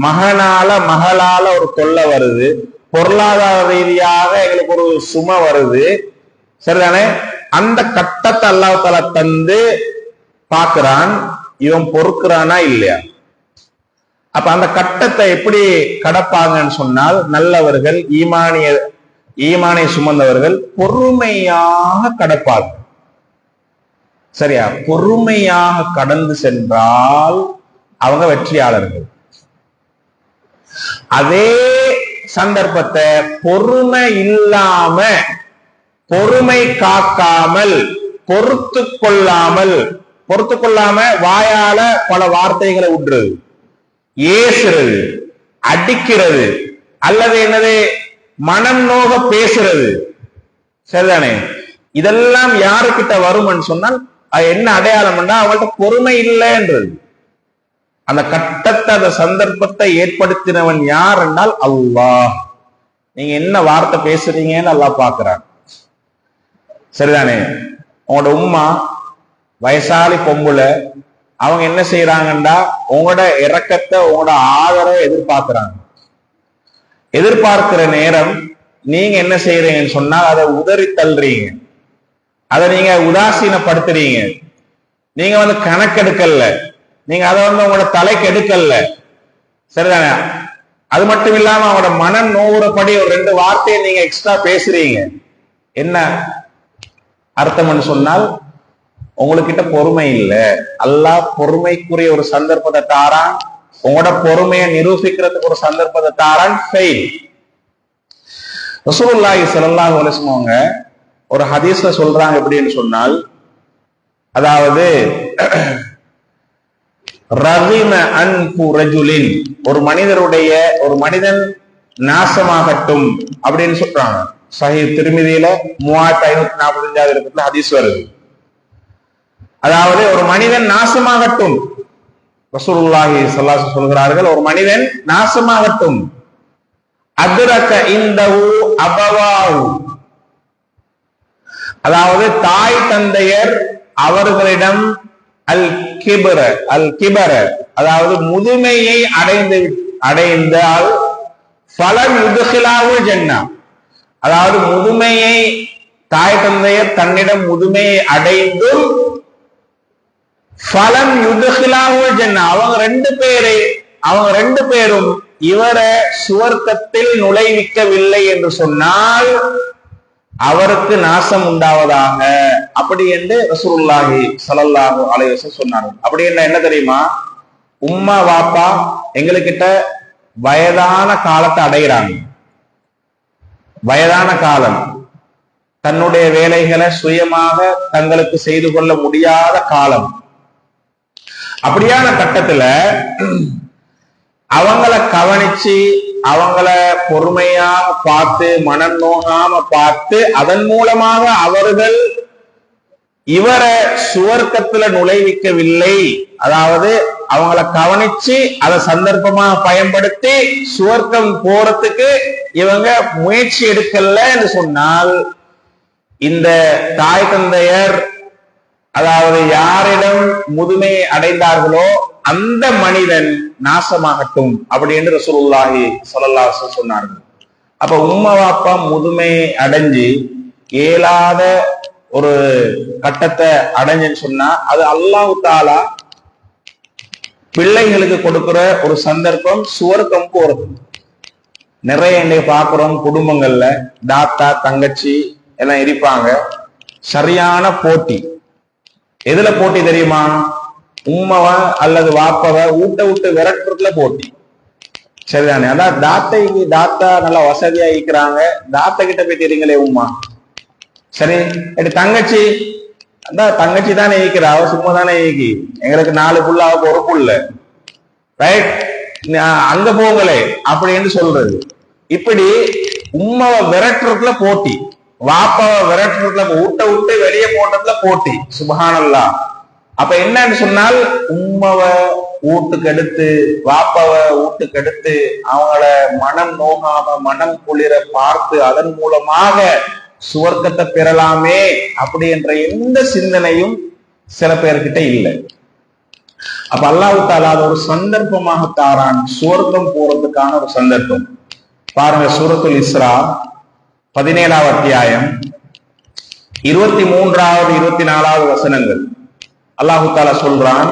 மகளால ஒரு தொல்லை வருது, பொருளாதார ரீதியாக எங்களுக்கு ஒரு சுமை வருது, சரிதானே? அந்த கட்டத்தை அல்லாஹ் தஆலா தந்து பார்க்கிறான், இவன் பொறுக்கிறானா இல்லையா. அப்ப அந்த கட்டத்தை எப்படி கடப்பாங்கன்னு சொன்னால், நல்லவர்கள், ஈமானை சுமந்தவர்கள் பொறுமையாக கடப்பார்கள். சரியா? பொறுமையாக கடந்து சென்றால் அவங்க வெற்றியாளர்கள். அதே சந்தர்ப்பத்தை பொறுமை இல்லாம, பொறுமை காக்காமல், பொறுத்து கொள்ளாம வாயால பல வார்த்தைகளை விடுறது, ஏசுறது, அடிக்கிறது, அல்லது என்னது மனம் நோக பேசுறது, சரிதானே, இதெல்லாம் யாருக்கிட்ட வரும்னு சொன்னால் அது என்ன அடையாளம்னா அவங்கள்ட்ட பொறுமை இல்லைன்றது. அந்த கட்டத்தை, அந்த சந்தர்ப்பத்தை ஏற்படுத்தினவன் யார் என்றால் அல்லாஹ். நீங்க என்ன வார்த்தை பேசுறீங்கன்னு அல்லாஹ் பார்க்கிறான். சரிதானே? உங்களோட உம்மா வயசாலி பொம்புல, அவங்க என்ன செய்யறாங்கன்னா உங்களோட இரக்கத்தை, உங்களோட ஆதரவை எதிர்பார்க்கிறாங்க. எதிர்பார்க்கிற நேரம் நீங்க என்ன செய்யறீங்கன்னு சொன்னா அதை உதறி தள்ளுறீங்க, அதை நீங்க உதாசீனப்படுத்துறீங்க, நீங்க கணக்கெடுக்கல, நீங்க அதை உங்களோட தலைக்கு எடுக்கல. சரிதானே? அது மட்டும் இல்லாம அவங்களோட மனம் நோவுறபடி ஒரு 2 வார்த்தையை நீங்க எக்ஸ்ட்ரா பேசுறீங்க. என்ன அர்த்தம்னு சொன்னால் உங்களுக்கிட்ட பொறுமை இல்லை. அல்லாஹ் பொறுமைக்குரிய ஒரு சந்தர்ப்பத்தை தாரான், உங்களோட பொறுமையை நிரூபிக்கிறதுக்கு ஒரு சந்தர்ப்பத்தை தாரான். ரசூலுல்லாஹி ஸல்லல்லாஹு அலைஹி வஸல்லம் ஒரு ஹதீஸ்ல சொல்றாங்க எப்படின்னு சொன்னால், அதாவது ரகிம அன்ஃபு ரஜுலின், ஒரு மனிதன் நாசமாகட்டும் அப்படின்னு சொல்றாங்க. சஹீஹ் திர்மிதியில 3545 ஹதீஸ் வருது. அதாவது ஒரு மனிதன் நாசமாகட்டும், ரசூலுல்லாஹி ஸல்லல்லாஹு அலைஹி வஸல்லம் சொல்கிறார்கள், ஒரு மனிதன் நாசமாகட்டும். அத்ரக இந்தஹு அபவாஹு, அதாவது தாய் தந்தையர் அவர்களிடம் அல் கிபர, அதாவது முதுமையை அடைந்தால் ஃபலம் யுத்கிலாஹு ஜன்னah, அதாவது முதுமையை தாய் தந்தையர் தன்னிடம் முதுமையை அடைந்தும் ஃபலம் யுத்கிலாஹு ஜன்னah, அவங்க ரெண்டு பேரும் இவரை சுவர்க்கத்தில் நுழைவிக்கவில்லை என்று சொன்னால் அவருக்கு நாசம் உண்டாவதாக, அப்படி என்று ரசூலுல்லாஹி ஸல்லல்லாஹு அலைஹி வஸல்லம் சொன்னார்கள். அப்படி என்ன தெரியுமா? உம்மா வாப்பா எங்களுக்கிட்ட வயதான காலத்தை அடைகிறாங்க. வயதான காலம், தன்னுடைய வேலைகளை சுயமாக தங்களுக்கு செய்து கொள்ள முடியாத காலம். அப்படியான கட்டத்துல அவங்கள கவனிச்சு, அவங்கள பொறுமையாக பார்த்து, மனம் நோகாம பார்த்து, அதன் மூலமாக அவர்கள் இவரை சுவர்க்கத்துல நுழைவிக்கவில்லை, அதாவது அவங்கள கவனிச்சு அதை சந்தர்ப்பமா பயன்படுத்தி சுவர்க்கம் போறதுக்கு இவங்க முயற்சி எடுக்கல என்று சொன்னால், இந்த தாய் தந்தையர் அதாவது யாரிடம் முதுமையை அடைந்தார்களோ அந்த மனிதன் நாசமாகட்டும் அப்படின்னு ரசூலுல்லாஹி ஸல்லல்லாஹு அலைஹி வஸல்லம் சொன்னார்கள். அப்ப உம்மா வாப்பா முதுமையை அடைஞ்சு இயலாத ஒரு கட்டத்தை அடைஞ்சுன்னு சொன்னா அது அல்லாஹ் தஆலா பிள்ளைகளுக்கு கொடுக்கிற ஒரு சந்தர்ப்பம் சுவர்க்கம் போறது. நிறைய இன்னைக்கு பாக்குறோம் குடும்பங்கள்ல தாத்தா தங்கச்சி எல்லாம் இருப்பாங்க, சரியான போட்டி. எதுல போட்டி தெரியுமா? உம்மவ அல்லது வாப்பவ ஊட்ட விட்டு விரட்டுறதுல போட்டி. சரிதானே? அதான் தாத்தா நல்லா வசதியா இருக்கிறாங்க, தாத்தா கிட்ட போய் தெரியுங்களே உம்மா. சரி, தங்கச்சி அதான் தங்கச்சி தானே ஈக்கிறா, அவ சும்மா தானே ஈக்கி, எங்களுக்கு 4 புள்ள அவக்கு 1 புள்ள, ரைட், அங்க போங்களே அப்படின்னு சொல்றது. இப்படி உம்மாவை விரட்டுறதுல போட்டி, வாப்பாவை விரட்டுறதுல, ஊட்ட விட்டு வெளியே போட்டதுல போட்டி. சுப்ஹானல்லாஹ். அப்ப என்னன்னு சொன்னால் உம்மாவை வீட்டுக்கு எடுத்து வாப்பாவை வீட்டுக்கு எடுத்து அவங்கள மனம் நோகாம மனம் குளிர பார்த்து அதன் மூலமாக சுவர்க்கத்தை பெறலாமே அப்படி என்ற எந்த சிந்தனையும் சில பேர்கிட்ட இல்லை. அப்ப அல்லாஹ் தஆலா ஒரு சந்தர்ப்பமாக தாரான், சுவர்க்கம் போறதுக்கான ஒரு சந்தர்ப்பம். பாருங்க, சூரத்துல் இஸ்ரா 17வது அத்தியாயம் 23வது 24வது வசனங்கள். அல்லாஹ் தஆலா சொல்றான்,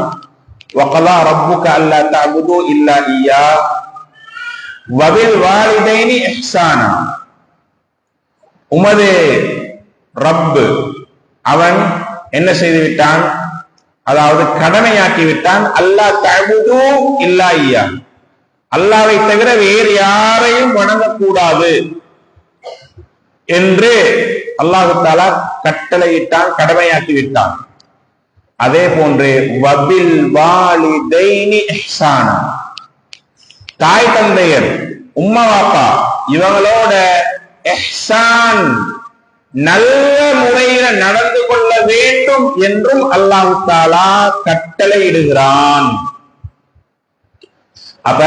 வகலா ரப்புக அல்லா தஅபுது இல்லா இய்யா வபில் வாலிதைனி இஹ்சானா. உமது ரப்பு அவன் என்ன செய்து விட்டான், அதாவது கடமையாக்கி விட்டான், அல்லா தஅபுது இல்லா இய்யா, அல்லாஹ்வை தவிர வேறு யாரையும் வணங்கக்கூடாது என்று அல்லாஹ் தஆலா கட்டளையிட்டான், கடமையாக்கி விட்டான். அதே போன்று வபில் வாலிதைனி இஹ்சானா, தாய் தந்தையர் உம்மா வாப்பா இவங்களோட இஹ்சான் நல்ல முறையில நடந்து கொள்ள வேண்டும் என்றும் அல்லாஹ் தஆலா கட்டளை இடுகிறான். அப்ப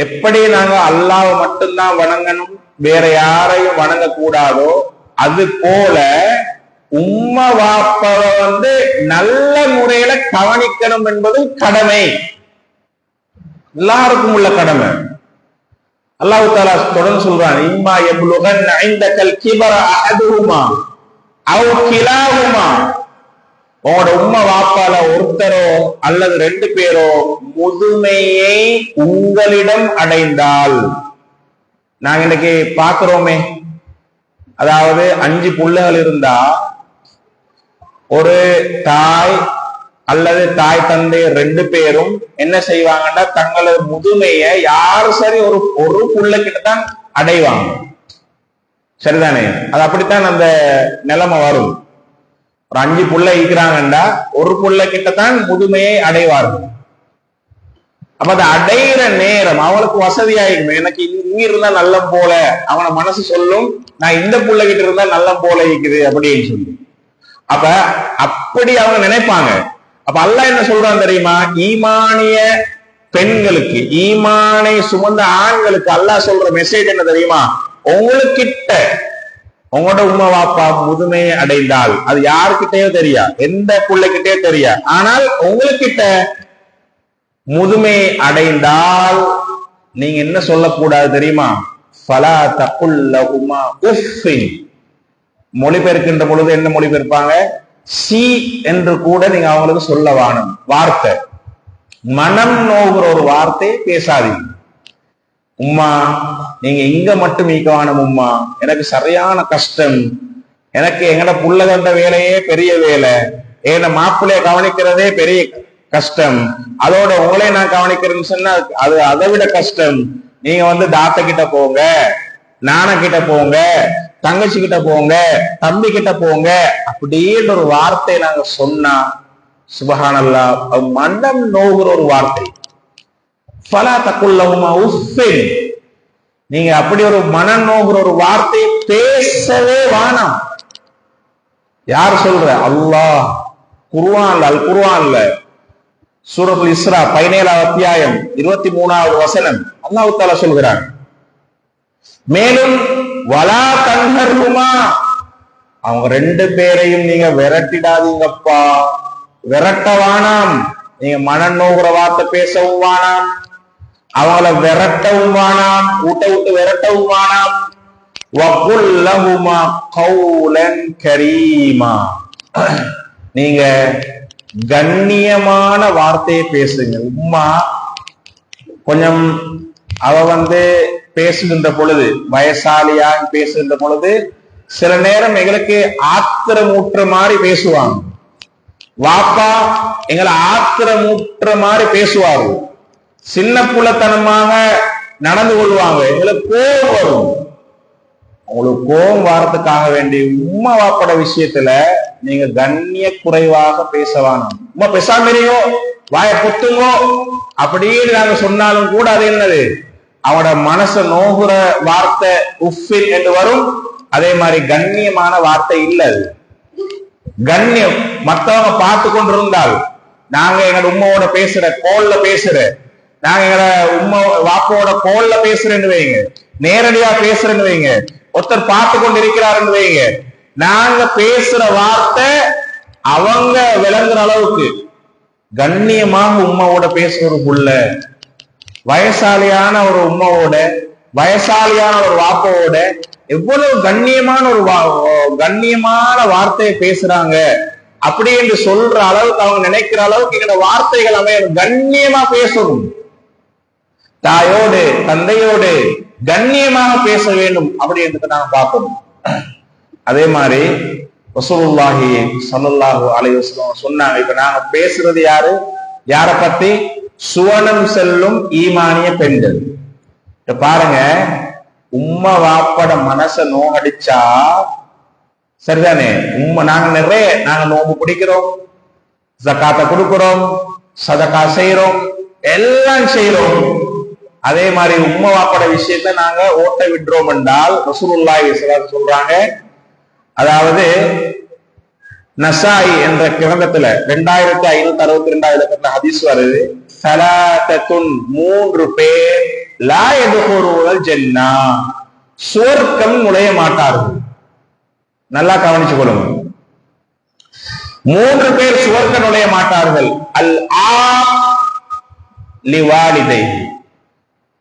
எப்படி நாங்க அல்லாஹ்வை மட்டும்தான் வணங்கணும், வேற யாரையும் வணங்க கூடாதோ, அது போல உம்மா வாப்பாவை நல்ல முறையில கவனிக்கணும் என்பது கடமை, எல்லாருக்கும் உள்ள கடமை. அல்லாஹ் தஆலா தொடர்ந்து சொல்றான், இம்மா யப்லுகன் இன்தகல் கிபர அஹதுஹுமா அவ் கிலாஹுமா, உங்களோட உம்மா வாப்பால ஒருத்தரோ அல்லது ரெண்டு பேரோ முதுமையை உங்களிடம் அடைந்தால். நாங்க இன்னைக்கு பாக்குறோமே, அதாவது 5 புள்ளைகள் இருந்தா ஒரு தாய் அல்லது தாய் தந்தை 2 பேரும் என்ன செய்வாங்கன்னா தங்களது முதுமையை யாரு சரி ஒரு புள்ள கிட்டதான் அடைவாங்க. சரிதானே? அது அப்படித்தான் அந்த நிலைமை வரும். ஒரு 5 புள்ள இருக்கிறாங்கண்டா ஒரு புள்ள கிட்டத்தான் முதுமையை அடைவார்கள். அப்ப அதை அடைகிற நேரம் அவனுக்கு வசதியாயிருக்கும், எனக்கு இங்க இருந்தா நல்ல போல, அவன மனசு சொல்லும் நான் இந்த புள்ள கிட்ட இருந்தா நல்ல போல இருக்குது அப்படின்னு சொல்லி. அப்ப அப்படி அவங்க நினைப்பாங்க. அப்ப அல்லாஹ் என்ன சொல்றான் தெரியுமா? ஈமானிய பெண்களுக்கு, ஈமானை சுமந்த ஆண்களுக்கு அல்லாஹ் சொல்ற மெசேஜ் என்ன தெரியுமா? உங்களுக்கிட்ட உங்களோட உம்மா வாப்பா முதுமையை அடைந்தால், அது யாருக்கிட்டயோ தெரியா, எந்த பிள்ளைகிட்டயோ தெரியா, ஆனால் உங்களுக்கிட்ட முதுமையை அடைந்தால் நீங்க என்ன சொல்லக்கூடாது தெரியுமா? ஃபலா தகுல் லஹுமா உஃபின். மொழிபெயர்க்கின்ற பொழுது என்ன மொழிபெயர்ப்பாங்க? சி என்று கூட நீங்க அவங்களுக்கு சொல்ல வாணும். வார்த்தை மனம் நோகிற ஒரு வார்த்தையை பேசாதீங்க. உம்மா நீங்க இங்க மட்டும் ஈக்கவானம், உம்மா எனக்கு சரியான கஷ்டம், எனக்கு எங்கட புள்ள கண்ட வேலையே பெரிய வேலை, என்ன மாப்பிள்ளைய கவனிக்கிறதே பெரிய கஷ்டம், அதோட உங்களே நான் கவனிக்கிறேன்னு சொன்னா அது அதை விட கஷ்டம். நீங்க தாத்த கிட்ட போங்க, நான கிட்ட போங்க, தங்கச்சி கிட்ட போங்க, தம்பி கிட்ட போங்க அப்படின்னு ஒரு வார்த்தை நாங்க சொன்னா சுபஹானல்லாஹ் மனம் நோகிற ஒரு வார்த்தை. ஃபலா தகுல் லஹுமா உஃபின். நீங்க அப்படி ஒரு மனம் நோகிற ஒரு வார்த்தையை பேசவே வானம். யார் சொல்ற? அல்லாஹ் குர்ஆன்ல, அல் குர்ஆன்ல சூரத்துல் இஸ்ரா 17வது அத்தியாயம் 23வது வசனம் அல்லாஹ் தஆலா சொல்கிறான். மேலும் வலா தன்ஹர்ஹுமா, அவங்க 2 பேரையும் நீங்க விரட்டிடாதீங்கப்பா, விரட்ட வானாம். நீங்க மனம் நோகிற வார்த்தை பேசவும் வானாம், அவங்கள விரட்டவும் வானாம், விட்டு விரட்டவும் வானாம். வகுல் லஹுமா கௌலன் கரீமா, நீங்க கண்ணியமான வார்த்தையை பேசுங்க. உம்மா கொஞ்சம் அவ பேசுகின்ற பொழுது, வயசாலியா பேசுகின்ற பொழுது சில நேரம் எங்களுக்கு ஆத்திரமூட்டுற மாதிரி பேசுவாங்க. வாப்பா எங்களை ஆத்திரமூட்டுற மாதிரி பேசுவார்கள், சின்ன புள்ளத்தனமாக நடந்து கொள்வாங்க, எங்களுக்கு கோபம் வரும். உங்களுக்கு கோபம் வாரத்துக்காக வேண்டி உம்மா வாப்பட விஷயத்துல நீங்க கண்ணிய குறைவாக பேசவானோம். உம்மா பேசாமரியோ வாய பொத்துங்கோ அப்படின்னு நாங்க சொன்னாலும் கூட அது என்னது, அவனோட மனச நோகுற வார்த்தை உஃபின் என்று வரும். அதே மாதிரி கண்ணியமான வார்த்தை இல்ல அது. கண்ணியம் மத்தவங்க பார்த்து கொண்டிருந்தால், நாங்க எங்களோட உம்மாவோட பேசுற கோல்ல பேசுற, நாங்க எங்களோட உம்மா வாப்போட கோல்ல பேசுறேன்னு வைங்க, நேரடியா பேசுறேன்னு வைங்க, ஒருத்தர் பார்த்து கொண்டு இருக்கிறாருன்னு வைங்க, நாங்க பேசுற வார்த்தை அவங்க விளங்குற அளவுக்கு கண்ணியமாக உம்மாவோட பேசுற ஒரு புள்ள, வயசாலியான ஒரு உம்மாவோட, வயசாலியான ஒரு வாப்பாவோட எவ்வளவு கண்ணியமான வார்த்தையை பேசுறாங்க அப்படி என்று சொல்ற அளவுக்கு, அவங்க நினைக்கிற அளவுக்கு எங்களோட வார்த்தைகள் அமைய கண்ணியமா பேசணும். தாயோடு தந்தையோடு கண்ணியமாக பேச வேண்டும் அப்படி என்று நாங்க பார்க்கணும். அதே மாதிரி ரசூலுல்லாஹி ஸல்லல்லாஹு அலைஹி வஸல்லம் சொன்னாங்க, இப்ப நாங்க பேசுறது யார பத்தி? சுவனம் செல்லும் ஈமானிய பெண்கள். இப்ப பாருங்க, உம்மா வாப்பட மனச நோகடிச்சா சரிதானே? நாங்க நோம்பு பிடிக்கிறோம், ஜகாத்தை கொடுக்கிறோம், சதகா செய்யறோம், எல்லாம் செய்யறோம். அதே மாதிரி உம்மா வாப்பட விஷயத்த நாங்க ஓட்ட விடுறோம் என்றால் ரசூலுல்லாஹி ஸல்லல்லாஹு அலைஹி வஸல்லம் சொல்றாங்க, அதாவது நசாயி என்ற கிரந்தத்துல 2562 இலக்கத்துல ஹதீஸ் வருது, சலாத்தத்துன் 3 பேர் லா யதுகுலுல் ஜன்னah சுவர்க்கம் நுழைய மாட்டார்கள். நல்லா கவனிச்சு கொள்ளுங்க. 3 பேர் சுவர்க்கம் நுழைய மாட்டார்கள். அல் லிவாலிதை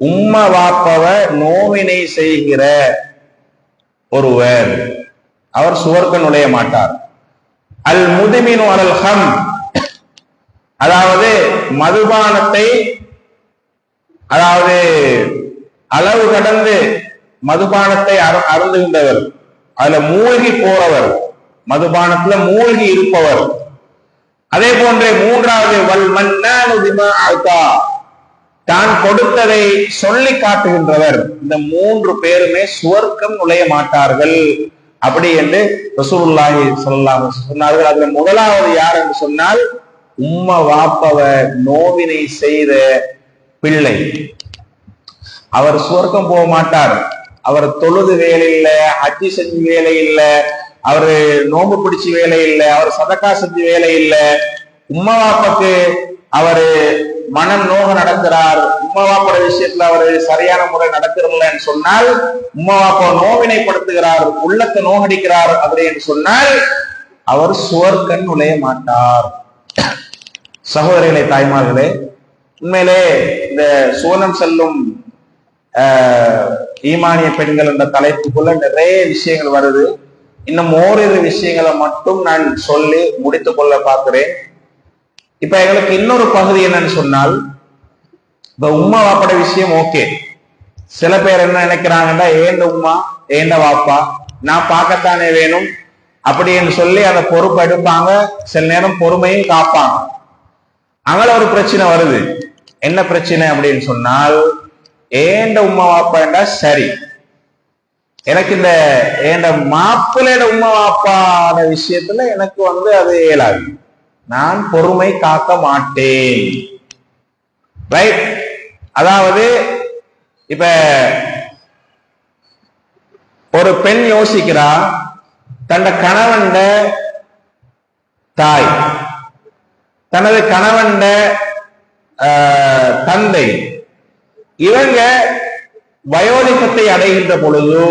உம்மா வாப்பவ நோவினை செய்கிற ஒருவர், அவர் சுவர்க்கம் நுழைய மாட்டார். அல் முதுமினு அல் ஹம் அதாவது மதுபானத்தை அதாவது அளவு கடந்து மதுபானத்தை அருந்துகின்றவர், அதுல மூழ்கி போறவர், மதுபானத்துல மூழ்கி இருப்பவர். அதே போன்று 3வது வல் மன்னானு பிமா அத்தா தான் கொடுத்ததை சொல்லி காட்டுகின்றவர். இந்த 3 பேருமே சுவர்க்கம் நுழைய மாட்டார்கள் அப்படி என்று ரசூலுல்லாஹி ஸல்லல்லாஹு அலைஹி வஸல்லம் சொன்னார்கள். அதுல முதலாவது யார் என்று சொன்னால் உம்மா வாப்பவ நோவினை செய்த பிள்ளை. அவர் சுவர்க்கம் போக மாட்டார். அவர் தொழுது வேலை இல்லை, ஹஜ்ஜி செஞ்சு வேலை இல்லை, அவரு நோம்பு பிடிச்சு வேலை இல்லை, அவர் சதக்கா செஞ்சு வேலை இல்லை. உம்மா வாப்பாக்கு அவரு மனம் நோக நடக்கிறார், உம்மா வாப்போட விஷயத்துல அவரு சரியான முறை நடக்கிறதில்லைன்னு சொன்னால், உம்மா வாப்பா நோவினைப்படுத்துகிறார், உள்ளத்தை நோகடிக்கிறார் அப்படின்னு சொன்னால் அவர் சுவர்க்கம் நுழைய மாட்டார். சகோதரிகளே, தாய்மார்களே, உண்மையிலே இந்த சுவனம் செல்லும் ஈமானிய பெண்கள் என்ற தலைப்புக்குள்ள நிறைய விஷயங்கள் வருது. இன்னும் ஓரிரு விஷயங்களை மட்டும் நான் சொல்லி முடித்துக் கொள்ள பார்க்கிறேன். இப்ப எங்களுக்கு இன்னொரு பகுதி என்னன்னு சொன்னால், இப்ப உம்மா வாப்பட விஷயம் ஓகே. சில பேர் என்ன நினைக்கிறாங்கன்னா, ஏண்ட உம்மா ஏண்ட வாப்பா நான் பார்க்கத்தானே வேணும் அப்படின்னு சொல்லி அந்த பொறுப்பு எடுப்பாங்க. சில நேரம் பொறுமையும் காப்பாங்க. அங்கே ஒரு பிரச்சனை வருது. என்ன பிரச்சனை அப்படின்னு சொன்னால், ஏண்ட உம்மா வாப்பாண்டா சரி, எனக்கு இந்த ஏண்ட மாப்பிள்ளையோட உம்மா வாப்பான விஷயத்துல எனக்கு அது இயலாது, நான் பொறுமை காக்க மாட்டேன். ரைட்? அதாவது இப்ப ஒரு பெண் யோசிக்கிறா, தன்னை கணவன் தாய், தனது கணவன் தந்தை, இவங்க வயோதிகத்தை அடைகின்ற பொழுதோ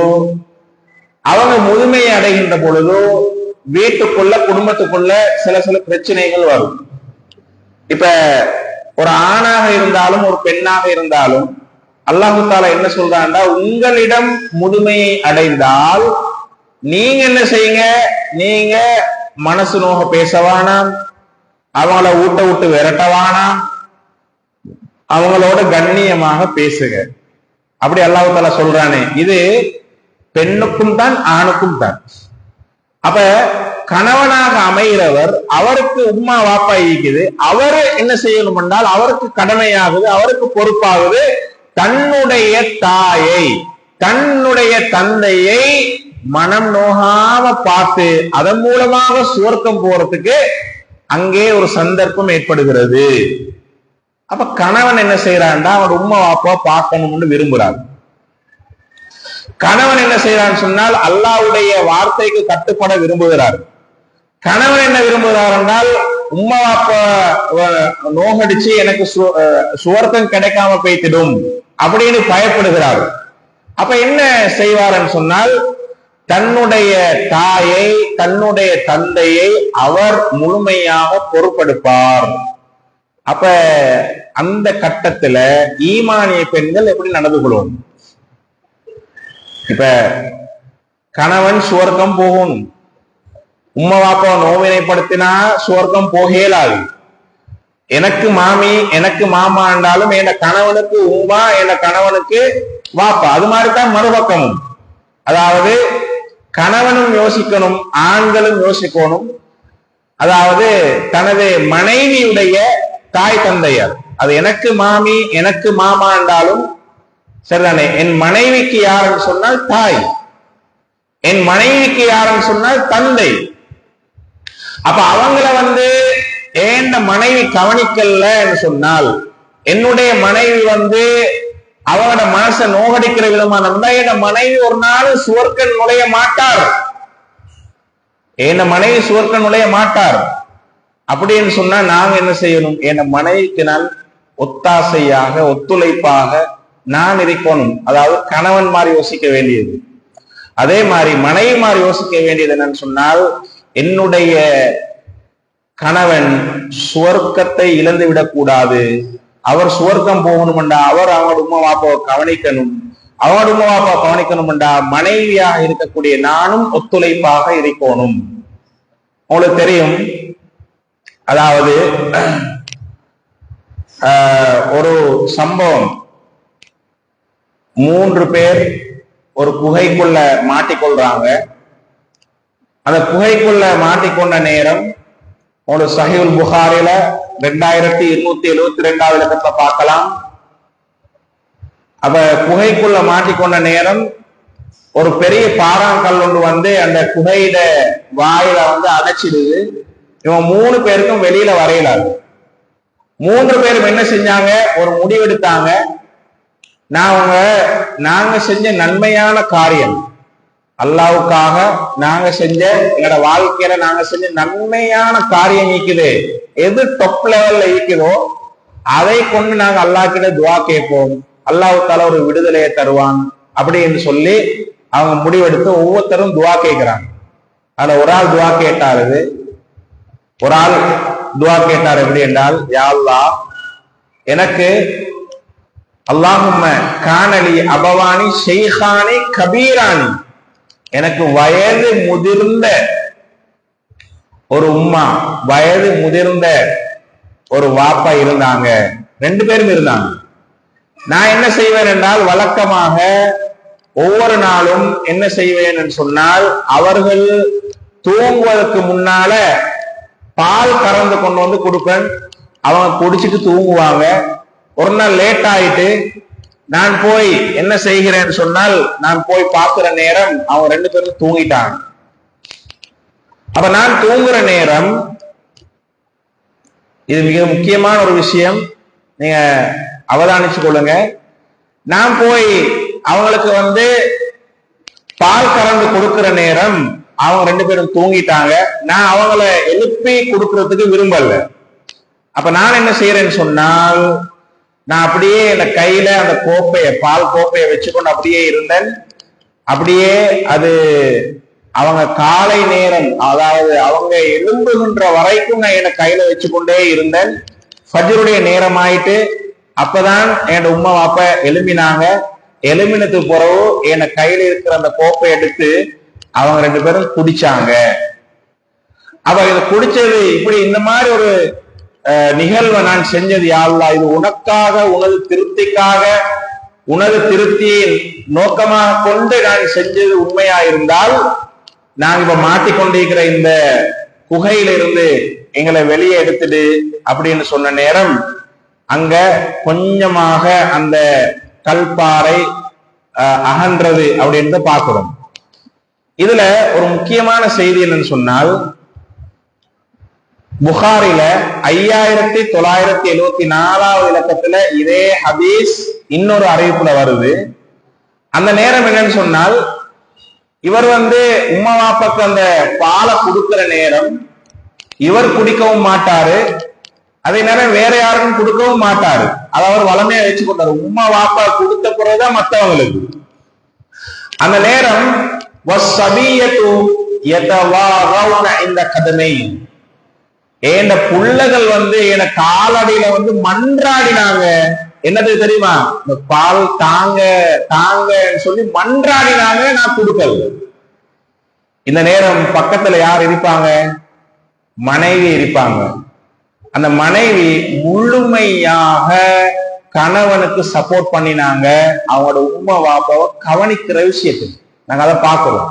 அவங்க முதுமையை அடைகின்ற பொழுதோ வீட்டுக்குள்ள குடும்பத்துக்குள்ள சில பிரச்சனைகள் வரும். இப்ப ஒரு ஆணாக இருந்தாலும் ஒரு பெண்ணாக இருந்தாலும் அல்லாஹு தாலா என்ன சொல்றாண்டா, உங்களிடம் முதுமையை அடைந்தால் நீங்க என்ன செய்யுங்க, நீங்க மனசு நோக பேசவானாம், அவங்கள ஊட்ட விட்டு விரட்டவானாம், அவங்களோட கண்ணியமாக பேசுங்க. அப்படி அல்லாஹ் தாலா சொல்றானே, இது பெண்ணுக்கும் தான் ஆணுக்கும் தான். அப்ப கணவனாக அமைகிறவர், அவருக்கு உம்மா வாப்பா இருக்குது, அவரு என்ன செய்யணும் என்றால் அவருக்கு கடமையாகுது, அவருக்கு பொறுப்பாகுது, தன்னுடைய தாயை தன்னுடைய தந்தையை மனம் நோகாம பார்த்து அதன் மூலமாக சுவர்க்கம் போறதுக்கு அங்கே ஒரு சந்தர்ப்பம் ஏற்படுகிறது. அப்ப கணவன் என்ன செய்யறான்டா, அவன் உம்மா வாப்பா பார்க்கணும்னு விரும்புறாரு. கணவன் என்ன செய்யறான்னு சொன்னால் அல்லாஹ்வுடைய வார்த்தைக்கு கட்டுப்பட விரும்புகிறார். கணவன் என்ன விரும்புகிறார் என்றால், உம்மா வாப்பா நோகடிச்சு எனக்கு சுவர்க்கம் கிடைக்காம போய்த்திடும் அப்படின்னு பயப்படுகிறார். அப்ப என்ன செய்வார்னு சொன்னால், தன்னுடைய தாயை தன்னுடைய தந்தையை அவர் முழுமையாக பொறுப்பெடுப்பார். அப்ப அந்த கட்டத்துல ஈமானிய பெண்கள் எப்படி நடந்து கொள்வோம்? இப்ப கணவன் சுவர்க்கம் போகணும், உம்மா வாப்பா நோவினைப்படுத்தினா சுவர்க்கம் போகலாது. எனக்கு மாமி எனக்கு மாமா என்றாலும் என் கணவனுக்கு உம்மா, என் கணவனுக்கு வாப்பா. அது மாதிரிதான் மறுபக்கமும். அதாவது கணவனும் யோசிக்கணும், ஆண்களும் யோசிக்கணும். அதாவது தனது மனைவியுடைய தாய் தந்தையார், அது எனக்கு மாமி எனக்கு மாமா என்றாலும் சரிதானே, என் மனைவிக்கு யாருன்னு சொன்னால் தாய், என் மனைவிக்கு யாருன்னு சொன்னால் தந்தை. அப்ப அவங்கள ஏன் மனைவி கவனிக்கல என்று சொன்னால், என்னுடைய மனைவி அவங்களோட மனசை நோகடிக்கிற விதமான என் மனைவி ஒரு நாள் சுவர்க்கம் நுழைய மாட்டார். என் மனைவி சுவர்க்கம் நுழைய மாட்டார் அப்படின்னு சொன்னா நாங்க என்ன செய்யணும்? என் மனைவிக்கு நான் ஒத்தாசையாக ஒத்துழைப்பாக நான் இருக்கணும். அதாவது கணவன் மாதிரி யோசிக்க வேண்டியது. அதே மாதிரி மனைவி மாதிரி யோசிக்க வேண்டியது என்னன்னு சொன்னால், என்னுடைய கணவன் சுவர்க்கத்தை இழந்து விடக்கூடாது. அவர் சுவர்க்கம் போகணும்டா அவர் அவங்களோட உம்மா வாப்பாவை கவனிக்கணும். அவங்களோட உம்மா வாப்பாவை கவனிக்கணும்டா மனைவியாக இருக்கக்கூடிய நானும் ஒத்துழைப்பாக இருக்கணும். உங்களுக்கு தெரியும், அதாவது ஒரு சம்பவம், 3 பேர் ஒரு குகைக்குள்ள மாட்டிக்கொள்றாங்க. அந்த குகைக்குள்ள மாட்டிக்கொண்ட நேரம் ஒரு சஹீஹுல் புகாரில 2272 இலக்கத்தை பார்க்கலாம். அப்ப குகைக்குள்ள மாட்டிக்கொண்ட நேரம் ஒரு பெரிய பாறாங்கல் ஒன்று வந்து அந்த குகையில வாயில வந்து அடைச்சிடுது. இவன் 3 பேருக்கும் வெளியில வரையலாது. 3 பேரும் என்ன செஞ்சாங்க? ஒரு முடிவெடுத்தாங்க. நாங்க செஞ்ச நன்மையான காரியம், அல்லாவுக்காக நாங்க செஞ்ச எங்களோட வாழ்க்கையில நாங்க செஞ்ச நன்மையான காரியம் இருக்குது, எது டாப் லெவல்ல இருக்குதோ அதை கொண்டு நாங்க அல்லாஹ் கிட்ட துவா கேட்போம், அல்லாஹ் தால ஒரு விடுதலையை தருவான் அப்படின்னு சொல்லி அவங்க முடிவெடுத்து ஒவ்வொருத்தரும் துவா கேட்கிறாங்க. அதுல ஒரு ஆள் துவா கேட்டாரு. ஒரு ஆள் துவா கேட்டார் எப்படி என்றால், யா அல்லாஹ், எனக்கு அல்லாஹும்ம கானலி அபவானி ஷைஹானி கபீரானி, எனக்கு வயது முதிர்ந்த ஒரு உம்மா, வயது முதிர்ந்த ஒரு வாப்பா இருந்தாங்க, 2 பேரும் இருந்தாங்க. நான் என்ன செய்வேன் என்றால், வழக்கமாக ஒவ்வொரு நாளும் என்ன செய்வேன் என்று சொன்னால், அவர்கள் தூங்குவதற்கு முன்னால பால் கறந்து கொண்டு வந்து கொடுப்பேன். அவங்க குடிச்சிட்டு தூங்குவாங்க. ஒரு நாள் லேட் ஆயிட்டு நான் போய் என்ன செய்கிறேன்னு சொன்னால், நான் போய் பார்க்கிற நேரம் அவங்க 2 பேரும் தூங்கிட்டாங்க. அப்ப நான் தூங்குற நேரம், இது மிக முக்கியமான ஒரு விஷயம், நீங்க அவதானிச்சு கொள்ளுங்க. நான் போய் அவங்களுக்கு வந்து பால் கறந்து கொடுக்கிற நேரம் அவங்க 2 பேரும் தூங்கிட்டாங்க. நான் அவங்கள எழுப்பி கொடுக்கறதுக்கு விரும்பல. அப்ப நான் என்ன செய்யறேன்னு சொன்னால், நான் அப்படியே இந்த கையில அந்த கோப்பைய, பால் கோப்பையை வச்சுக்கொண்டு அப்படியே இருந்தேன். அப்படியே அது அவங்க காலை நேரம், அதாவது அவங்க எழும்புகின்ற வரைக்கும் நான் என்ன கையில வச்சுக்கொண்டே இருந்தேன். ஃபஜ்ருடைய நேரம் ஆயிட்டு அப்பதான் என் உம்மா வாப்பா எழும்பினாங்க. எழும்பினதுக்கு பிறகு என் கையில இருக்கிற அந்த கோப்பை எடுத்து அவங்க 2 பேரும் குடிச்சாங்க. அப்ப இதை குடிச்சது இப்படி இந்த மாதிரி ஒரு நிகழ்வை நான் செஞ்சது யா அல்லாஹ், இது உனக்காக, உனது திருப்திக்காக, உனது திருப்தியை நோக்கமாக கொண்டு நான் செஞ்சது உண்மையா இருந்தால், நான் இப்ப மாட்டிக்கொண்டிருக்கிற இந்த குகையிலிருந்து எங்களை வெளியே எடுத்துடு அப்படின்னு சொன்ன நேரம், அங்க கொஞ்சமாக அந்த கல்பாறை அகன்றது அப்படின்னு பார்க்கிறோம். இதுல ஒரு முக்கியமான செய்தி என்னன்னு சொன்னால், புகாரில 5974 இலக்கத்துல இதே ஹதீஸ் இன்னொரு அறிவிப்புல வருது. அந்த நேரம் என்னன்னு சொன்னால், இவர் வந்து உம்மா வாப்பாக்கு அந்த பாலை கொடுக்கிற நேரம் இவர் குடிக்கவும் மாட்டாரு, அதே நேரம் வேற யாருக்கும் கொடுக்கவும் மாட்டாரு. அதை அவர் வளமையா வச்சு கொண்டாரு. உம்மா வாப்பா கொடுத்த பிறகுதான் மற்றவங்களுக்கு. அந்த நேரம் இந்த கதமை ஏண்ட புள்ளகள் வந்து என காலடியில வந்து மன்றாடினாங்க. என்னது தெரியுமா? இந்த பால் தாங்க தாங்க சொல்லி மன்றாடினாங்க. நான் கொடுக்கல. இந்த நேரம் பக்கத்துல யார் இருப்பாங்க? மனைவி இருப்பாங்க. அந்த மனைவி முழுமையாக கணவனுக்கு சப்போர்ட் பண்ணினாங்க. அவங்களோட உம்மா வாப்பாவை கவனிக்கிற விஷயத்துல நாங்க அதை பார்க்கிறோம்.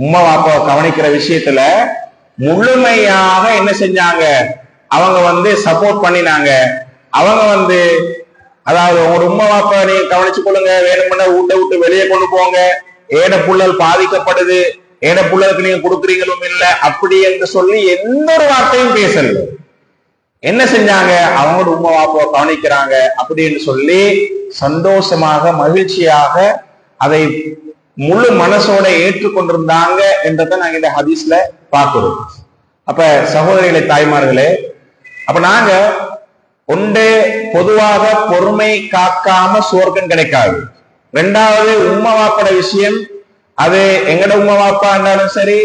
உம்மா வாப்பாவை கவனிக்கிற விஷயத்துல முழுமையாக என்ன செஞ்சாங்க? அவங்க வந்து சப்போர்ட் பண்ணினாங்க. அவங்க வந்து, அதாவது உங்களோட உம்மா வாப்பா நீங்க கவனிச்சு கொள்ளுங்க, வேணும்னா வீட்டை விட்டு வெளியே கொண்டு போங்க, ஏட புள்ளல் பாதிக்கப்படுது, ஏட புள்ளலுக்கு நீங்க கொடுக்குறீங்களும் இல்லை அப்படி என்று சொல்லி எந்த ஒரு வார்த்தையும் பேசல. என்ன செஞ்சாங்க? அவங்களோட உம்மா வாப்பாவை கவனிக்கிறாங்க அப்படின்னு சொல்லி சந்தோஷமாக மகிழ்ச்சியாக அதை முழு மனசோட ஏற்றுக்கொண்டிருந்தாங்க என்றதை நாங்க இந்த ஹதீஸ்ல பார்க்கிறோம். அப்ப சகோதரிகளை, தாய்மார்களே, அப்ப நாங்க ஒன்று பொதுவாக பொறுமை காக்காம சுவர்க்கம் கிடைக்காது. ரெண்டாவது, உம்மா வாப்பட விஷயம், அது எங்கட உம்மா வாப்பா இருந்தாலும் சரி,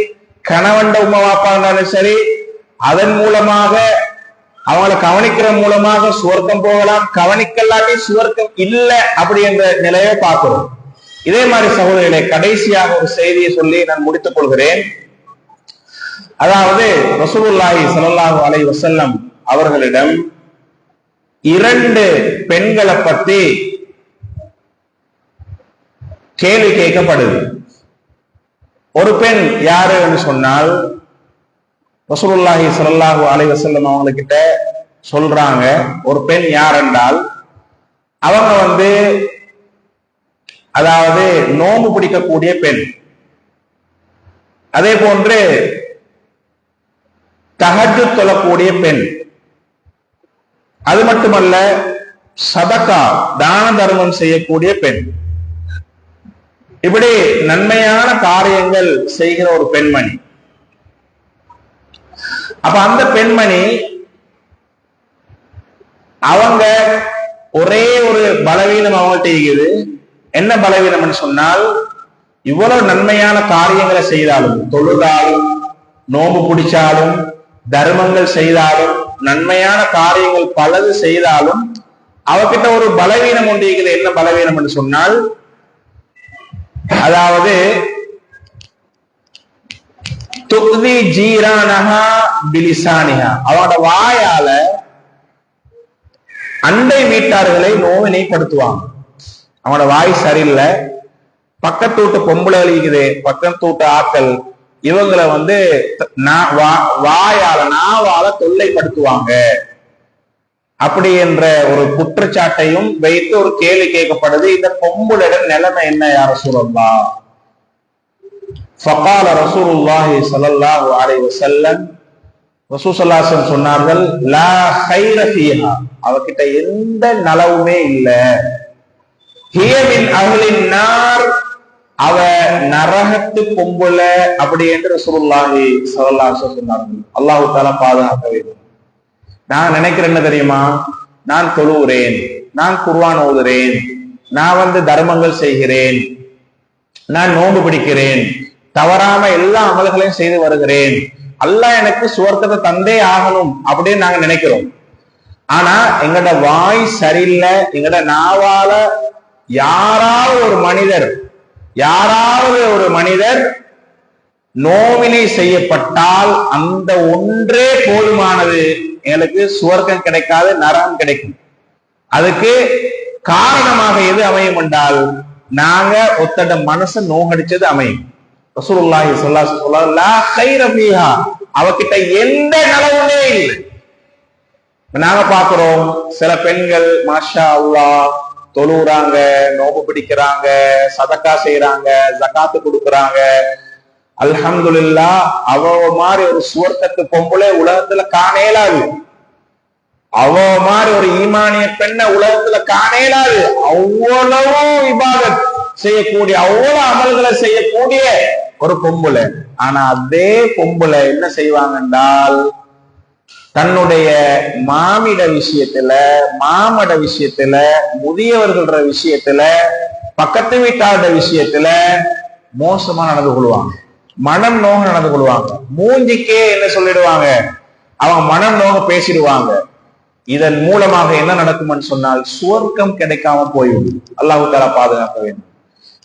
கணவன்ட உம்மா வாப்பா இருந்தாலும் சரி, அதன் மூலமாக அவங்கள கவனிக்கிற மூலமாக சுவர்க்கம் போகலாம், கவனிக்கலாமே சுவர்க்கம் இல்லை அப்படி என்ற நிலையை பார்க்கிறோம். இதே மாதிரி சகோதரிகளை, கடைசியாக ஒரு செய்தியை சொல்லி நான் முடித்துக் கொள்கிறேன். அதாவது ரசூலுல்லாஹி ஸல்லல்லாஹு அலைஹி வஸல்லம் அவர்களிடம் 2 பெண்களை பற்றி கேள்வி கேட்கப்படுது. ஒரு பெண் யாரு என்று சொன்னால், ரசூலுல்லாஹி ஸல்லல்லாஹு அலைஹி வஸல்லம் அவங்க கிட்ட சொல்றாங்க, ஒரு பெண் யார் என்றால் அவங்க அதாவது நோம்பு பிடிக்கக்கூடிய பெண், அதே போன்று தஹஜ்ஜுத் தொழக்கூடிய பெண், அது மட்டுமல்ல சதகா தான தர்மம் செய்யக்கூடிய பெண், இப்படி நன்மையான காரியங்கள் செய்கிற ஒரு பெண்மணி. அப்ப அந்த பெண்மணி அவங்க ஒரே ஒரு பலவீனம் அவங்கள்ட்ட இருக்குது. என்ன பலவீனம் சொன்னால், இவ்வளவு நன்மையான காரியங்களை செய்தாலும், தொழுதாலும், நோம்பு பிடிச்சாலும், தர்மங்கள் செய்தாலும், நன்மையான காரியங்கள் பலது செய்தாலும் அவகிட்ட ஒரு பலவீனம் ஒன்று இருக்குது. என்ன பலவீனம் என்று சொன்னால், அதாவது துக்தி ஜீரானஹா பிலிசானிஹா, அவனோட வாயால அண்டை வீட்டார்களை நோவினைப்படுத்துவாங்க. அவனோட வாய் சரியில்லை, பக்கத்து வீட்டு பொம்பளை இருக்குது, பக்கத்து வீட்டு ஆட்கள் இவங்களை நாவால தொல்லைப்படுத்துவாங்க. அப்படி என்ற ஒரு குற்றச்சாட்டையும் வைத்து ஒரு கேள்வி கேட்கப்படுது. இந்த பொம்புளோட நிலைமை என்ன யார சொல்லலாம்? ஃபகால ரசூலுல்லாஹி ஸல்லல்லாஹு அலைஹி வஸல்லம், ரசூல் ஸல்லல்லாஹு அலைஹி வஸல்லம் சொன்னார்கள், லா கைர ஃபீஹா, அவகிட்ட எந்த நலவுமே இல்லை. ஹிய மின் அஹ்லின் நார், அவ நரகத்து பொம்புல அப்படி என்று ரசூலுல்லாஹி ஸல்லல்லாஹு அலைஹி வஸல்லம் சொன்னார்கள். அல்லாஹ் தஆலா பாதுகாக்க வேண்டும். நான் நினைக்கிறேன் என்ன தெரியுமா, நான் தொழுகிறேன், நான் குர்ஆன் ஓதுறேன், நான் தர்மங்கள் செய்கிறேன், நான் நோன்பு பிடிக்கிறேன், தவறாம எல்லா அமல்களையும் செய்து வருகிறேன், அல்லாஹ் எனக்கு சுவர்க்கத்தை தந்தே ஆகணும் அப்படின்னு நாங்க நினைக்கிறோம். ஆனா எங்கட வாய் சரியில்லை, எங்கட நாவால யாராவது ஒரு மனிதர் நோவினை செய்யப்பட்டால் அந்த ஒன்றே போதுமானது, எங்களுக்கு சுவர்க்கம் கிடைக்காது, நரகம் கிடைக்கும். அதுக்கு காரணமாக எது அமையும் என்றால், நாங்க ஒத்தட மனசை நோகடிச்சது அமையும். ரசூலுல்லாஹி ஸல்லல்லாஹு அலைஹி வஸல்லம் லா கைர ஃபீஹா, அவகிட்ட எந்த நலவுமே இல்லை. நாங்க பாக்குறோம் சில பெண்கள் மாஷா அல்லாஹ் தொழுறாங்க, நோம்பு பிடிக்கிறாங்க, சதக்கா செய்யறாங்க, ஜகாத்து கொடுக்கறாங்க, அல்ஹம்துலில்லாஹ். அவ மாதிரி ஒரு சுவர்க்கத்து பொம்பளை உலகத்துல காணேலாது, அவ மாதிரி ஒரு ஈமானிய பெண்ணை உலகத்துல காணேலாது. அவ்வளவு இபாதத் செய்யக்கூடிய, அவ்வளவு அமல்களை செய்யக்கூடிய ஒரு பொம்பளை. ஆனா அதே பொம்பளை என்ன செய்வாங்க என்றால், தன்னுடைய மாமிட விஷயத்துல, மாமட விஷயத்துல, முதியவர்கள விஷயத்துல, பக்கத்து வீட்டாளோட விஷயத்துல மோசமா நடந்து கொள்வாங்க, மனம் நோக நடந்து கொள்வாங்க, மூஞ்சிக்கே என்ன சொல்லிடுவாங்க, அவங்க மனம் நோக பேசிடுவாங்க. இதன் மூலமாக என்ன நடக்கும்னு சொன்னால், சுவர்க்கம் கிடைக்காம போய்விடும். அல்லாஹ் தஆலா பாதுகாக்க வேண்டும்.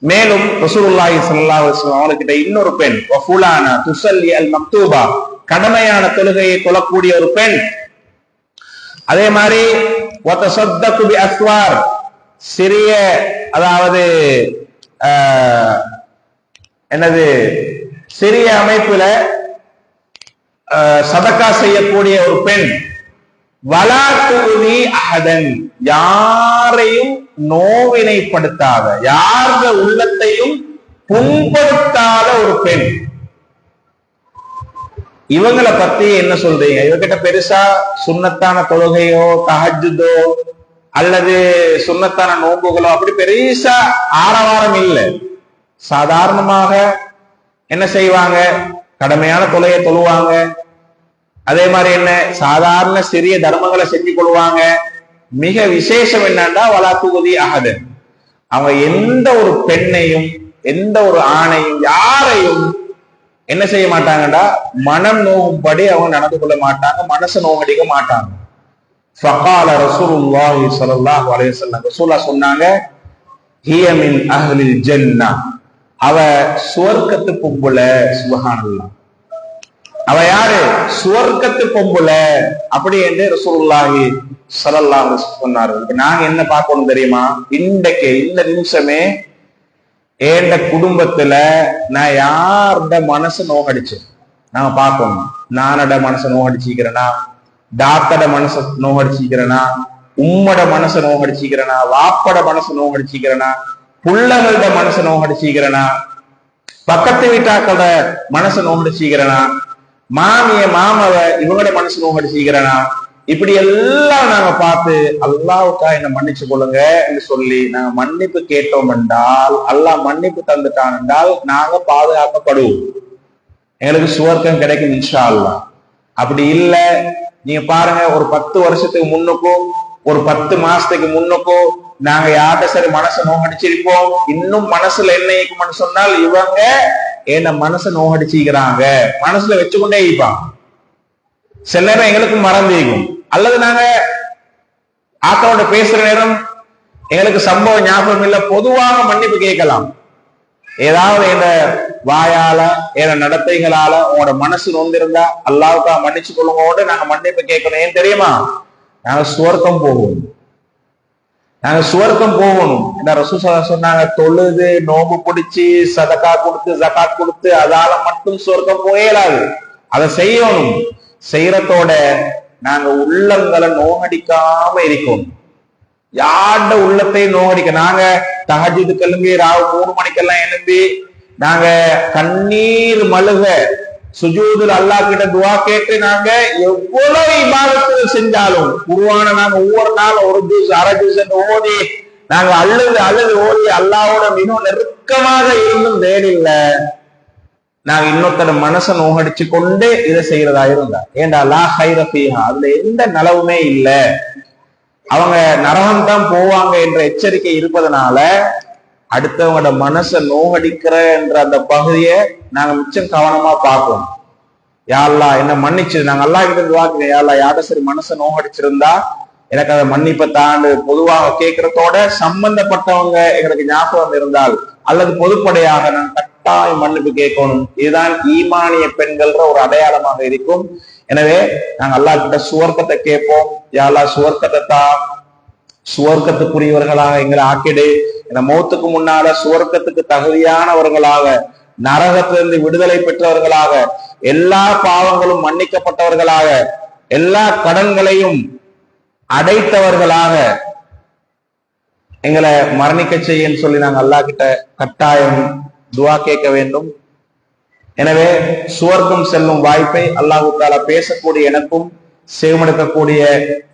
மேலும் ரசூலுல்லாஹி ஸல்லல்லாஹு அலைஹி வஸல்லம் அவர்கிட்ட இன்னொரு பெண், வஃபுலானா துஸல்லி அல் மக்தூபா, கடமையான தொழுகையை தொழக்கூடிய ஒரு பெண், அதே மாதிரி வதஸத்தகு பி அஸ்வார், சிறிய அதாவது சிறிய அமைப்புல சதக்கா செய்யக்கூடிய ஒரு பெண், வலா துதி அஹதன், யாரையும் நோவினைப்படுத்தாத, யார உள்ளத்தையும் புண்படுத்தாத ஒரு பெண். இவங்களை பத்தி என்ன சொல்றீங்க? இவகிட்ட பெருசா சுன்னத்தான தொழுகையோ தஹஜ்ஜுதோ அல்லது சுன்னத்தான நோம்புகளோ அப்படி பெருசா ஆரவாரம் இல்லை. சாதாரணமாக என்ன செய்வாங்க, கடமையான தொழுகையை தொழுவாங்க, அதே மாதிரி என்ன சாதாரண சிறிய தர்மங்களை செஞ்சு கொள்வாங்க. மிக விசேஷம் என்னன்னா வலாத்துவதி அகது, அவங்க எந்த ஒரு பெண்ணையும் எந்த ஒரு ஆணையும் யாரையும் என்ன செய்ய மாட்டாங்கடா மனம் நோகும்படி அவங்க நடந்து கொள்ள மாட்டாங்க, மனசு நோகடிக்க மாட்டாங்க. ஃபகால ரசூலுல்லாஹி ஸல்லல்லாஹு அலைஹி வஸல்லம், ரசூலுல்லாஹ் சொன்னாங்க, ஹிய மின் அஹ்லில் ஜன்னah, அவ சுவர்க்கத்து பொம்புல. சுப்ஹானல்லாஹ், அவ யாரு? சுவர்க்கத்து பொம்புல அப்படி என்று ரசூலுல்லாஹி ஸல்லல்லாஹு அலைஹி வஸல்லம் சொன்னார்கள். இப்ப நாங்க என்ன பார்க்கணும் தெரியுமா? இன்றைக்கு இந்த நிமிஷமே என் குடும்பத்துல நான் யாரோட மனசு நோகடிச்சு நாங்க பார்க்கணும். நானோட மனசை நோகடிச்சிக்கிறேனா, டாக்டரோட மனசை நோகடிச்சிக்கிறேனா, உம்மோட மனசை நோகடிச்சிக்கிறேனா, வாப்பட மனசை நோகடிச்சிக்கிறேனா, புள்ளகளோட மனசை நோகடிச்சிக்கிறேனா, பக்கத்து வீட்டாக்களோட மனசை நோகடிச்சிக்கிறேனா, மாமிய மாமவ இவங்களோட மனசு நோகடிச்சிக்கிறேனா, இப்படி எல்லாம் நாங்க பார்த்து அல்லாஹ்வுக்கா என்ன மன்னிச்சு கொள்ளுங்க என்று சொல்லி நாங்க மன்னிப்பு கேட்டோம் என்றால், அல்லாஹ் மன்னிப்பு தந்துட்டான் என்றால் நாங்க பாதுகாக்கப்படுவோம், எங்களுக்கு சுவர்க்கம் கிடைக்கும் இன்ஷா அல்லாஹ். அப்படி இல்ல, நீங்க பாருங்க, ஒரு 10 வருஷத்துக்கு முன்னுக்கோ ஒரு 10 மாசத்துக்கு முன்னுக்கோ நாங்க யார்கிட்ட சரி மனசை நோகடிச்சிருப்போம். இன்னும் மனசுல என்ன இருக்கும்னு சொன்னால், இவங்க என்ன மனசை நோகடிச்சிக்கிறாங்க மனசுல வச்சுக்கொண்டே இருப்பாங்க. சில நேரம் எங்களுக்கு மறந்துக்கும், அல்லது நாங்க ஆத்தோட பேசுற நேரம் எங்களுக்கு சம்பவம் ஞாபகம் இல்ல, பொதுவாக மன்னிப்பு கேட்கலாம். ஏதாவது என்ற வாயால என நடத்தைகளால உங்களோட மனசு நொந்திருந்தா அல்லாஹ்வுக்கா மன்னிச்சு கொள்ளுங்கோடு நாங்க மன்னிப்பு கேட்கணும். ஏன் தெரியுமா? நாங்க சுவர்க்கம் போகணும், நாங்க சுவர்க்கம் போகணும். என்ன ரசூல் சொன்னாங்க, தொழுது நோம்பு பிடிச்சி சதக்கா கொடுத்து ஜகாத் கொடுத்து அதால மட்டும் சுவர்க்கம் போயலாது. அதை செய்யணும். செய்யறதோட நாங்க உள்ளங்களை நோகடிக்காம இருக்கோம். யார்ட உள்ளத்தை நோகடிக்க, நாங்க தஹஜ்ஜுது கிளம்பி ராவு 3 மணிக்கெல்லாம் எழும்பி நாங்க கண்ணீர் மழுக சுஜூதுல அல்லாஹ் கிட்ட துவா கேட்டு நாங்க எவ்வளவு இபாதத்துகள் செஞ்சாலும் குர்ஆனை நாங்க ஒவ்வொரு நாள் ஒரு ஜூஸ் அரை ஜூஸ் ஓதி நாங்க அழுது ஓதி அல்லாஹ்வோட மிக நெருக்கமாக இருந்தும் தேடில்ல, நாங்க இன்னொருத்தர மனசை நோகடிச்சு கொண்டு இதை செய்யறதா இருந்தா ஏண்டா லா ஹைர ஃபீஹா, அதுல எந்த நலவுமே இல்ல, அவங்க நரகம் தான் போவாங்க என்ற எச்சரிக்கை இருப்பதனால அடுத்தவங்களோட மனசை நோகடிக்கிற என்ற அந்த பகுதியை நாங்க மிச்சம் கவனமா பார்க்கணும். யா அல்லாஹ் என்ன மன்னிச்சு, நாங்க அல்லாஹ் கிட்ட துஆக்குறோம், யா அல்லாஹ் யார்ட சரி மனசை நோகடிச்சிருந்தா எனக்கு அதை மன்னிப்பை தாண்டு பொதுவாக கேட்கறதோட சம்பந்தப்பட்டவங்க எங்களுக்கு ஞாபகம் இருந்தால் அல்லது பொதுப்படையாக நான் கட்டாயம் மன்னிப்பு கேட்கணும். இதுதான் ஈமானிய பெண்கள்ன்ற ஒரு அடையாளமாக இருக்கும். எனவே நாங்க அல்லாஹ் கிட்ட சுவர்க்கத்தை கேட்போம். யா அல்லாஹ் சுவர்க்கத்தை தான், சுவர்க்கத்துக்குரியவர்களாக எங்களை ஆக்கிடு, இந்த மௌத்துக்கு முன்னால சுவர்க்கத்துக்கு தகுதியானவர்களாக, நரகத்திலிருந்து விடுதலை பெற்றவர்களாக, எல்லா பாவங்களும் மன்னிக்கப்பட்டவர்களாக, எல்லா கடன்களையும் அடைத்தவர்களாக எங்களை மரணிக்க செய்யன்னு சொல்லி நாங்க அல்லாஹ் கிட்ட கட்டாயம் துஆ கேட்க வேண்டும். எனவே சுவர்க்கம் செல்லும் வாய்ப்பை அல்லாஹ் தஆலா பேசக்கூடிய எனக்கும் செவிமடுக்கக்கூடிய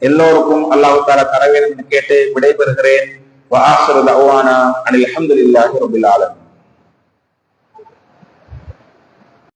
எல்லோருக்கும் அல்லாஹ் தஆலா தர வேண்டும் என்று கேட்டு விடைபெறுகிறேன். வ ஆகிரு தஅவானா அனில் ஹம்துலில்லாஹி ரப்பில் ஆலமீன்.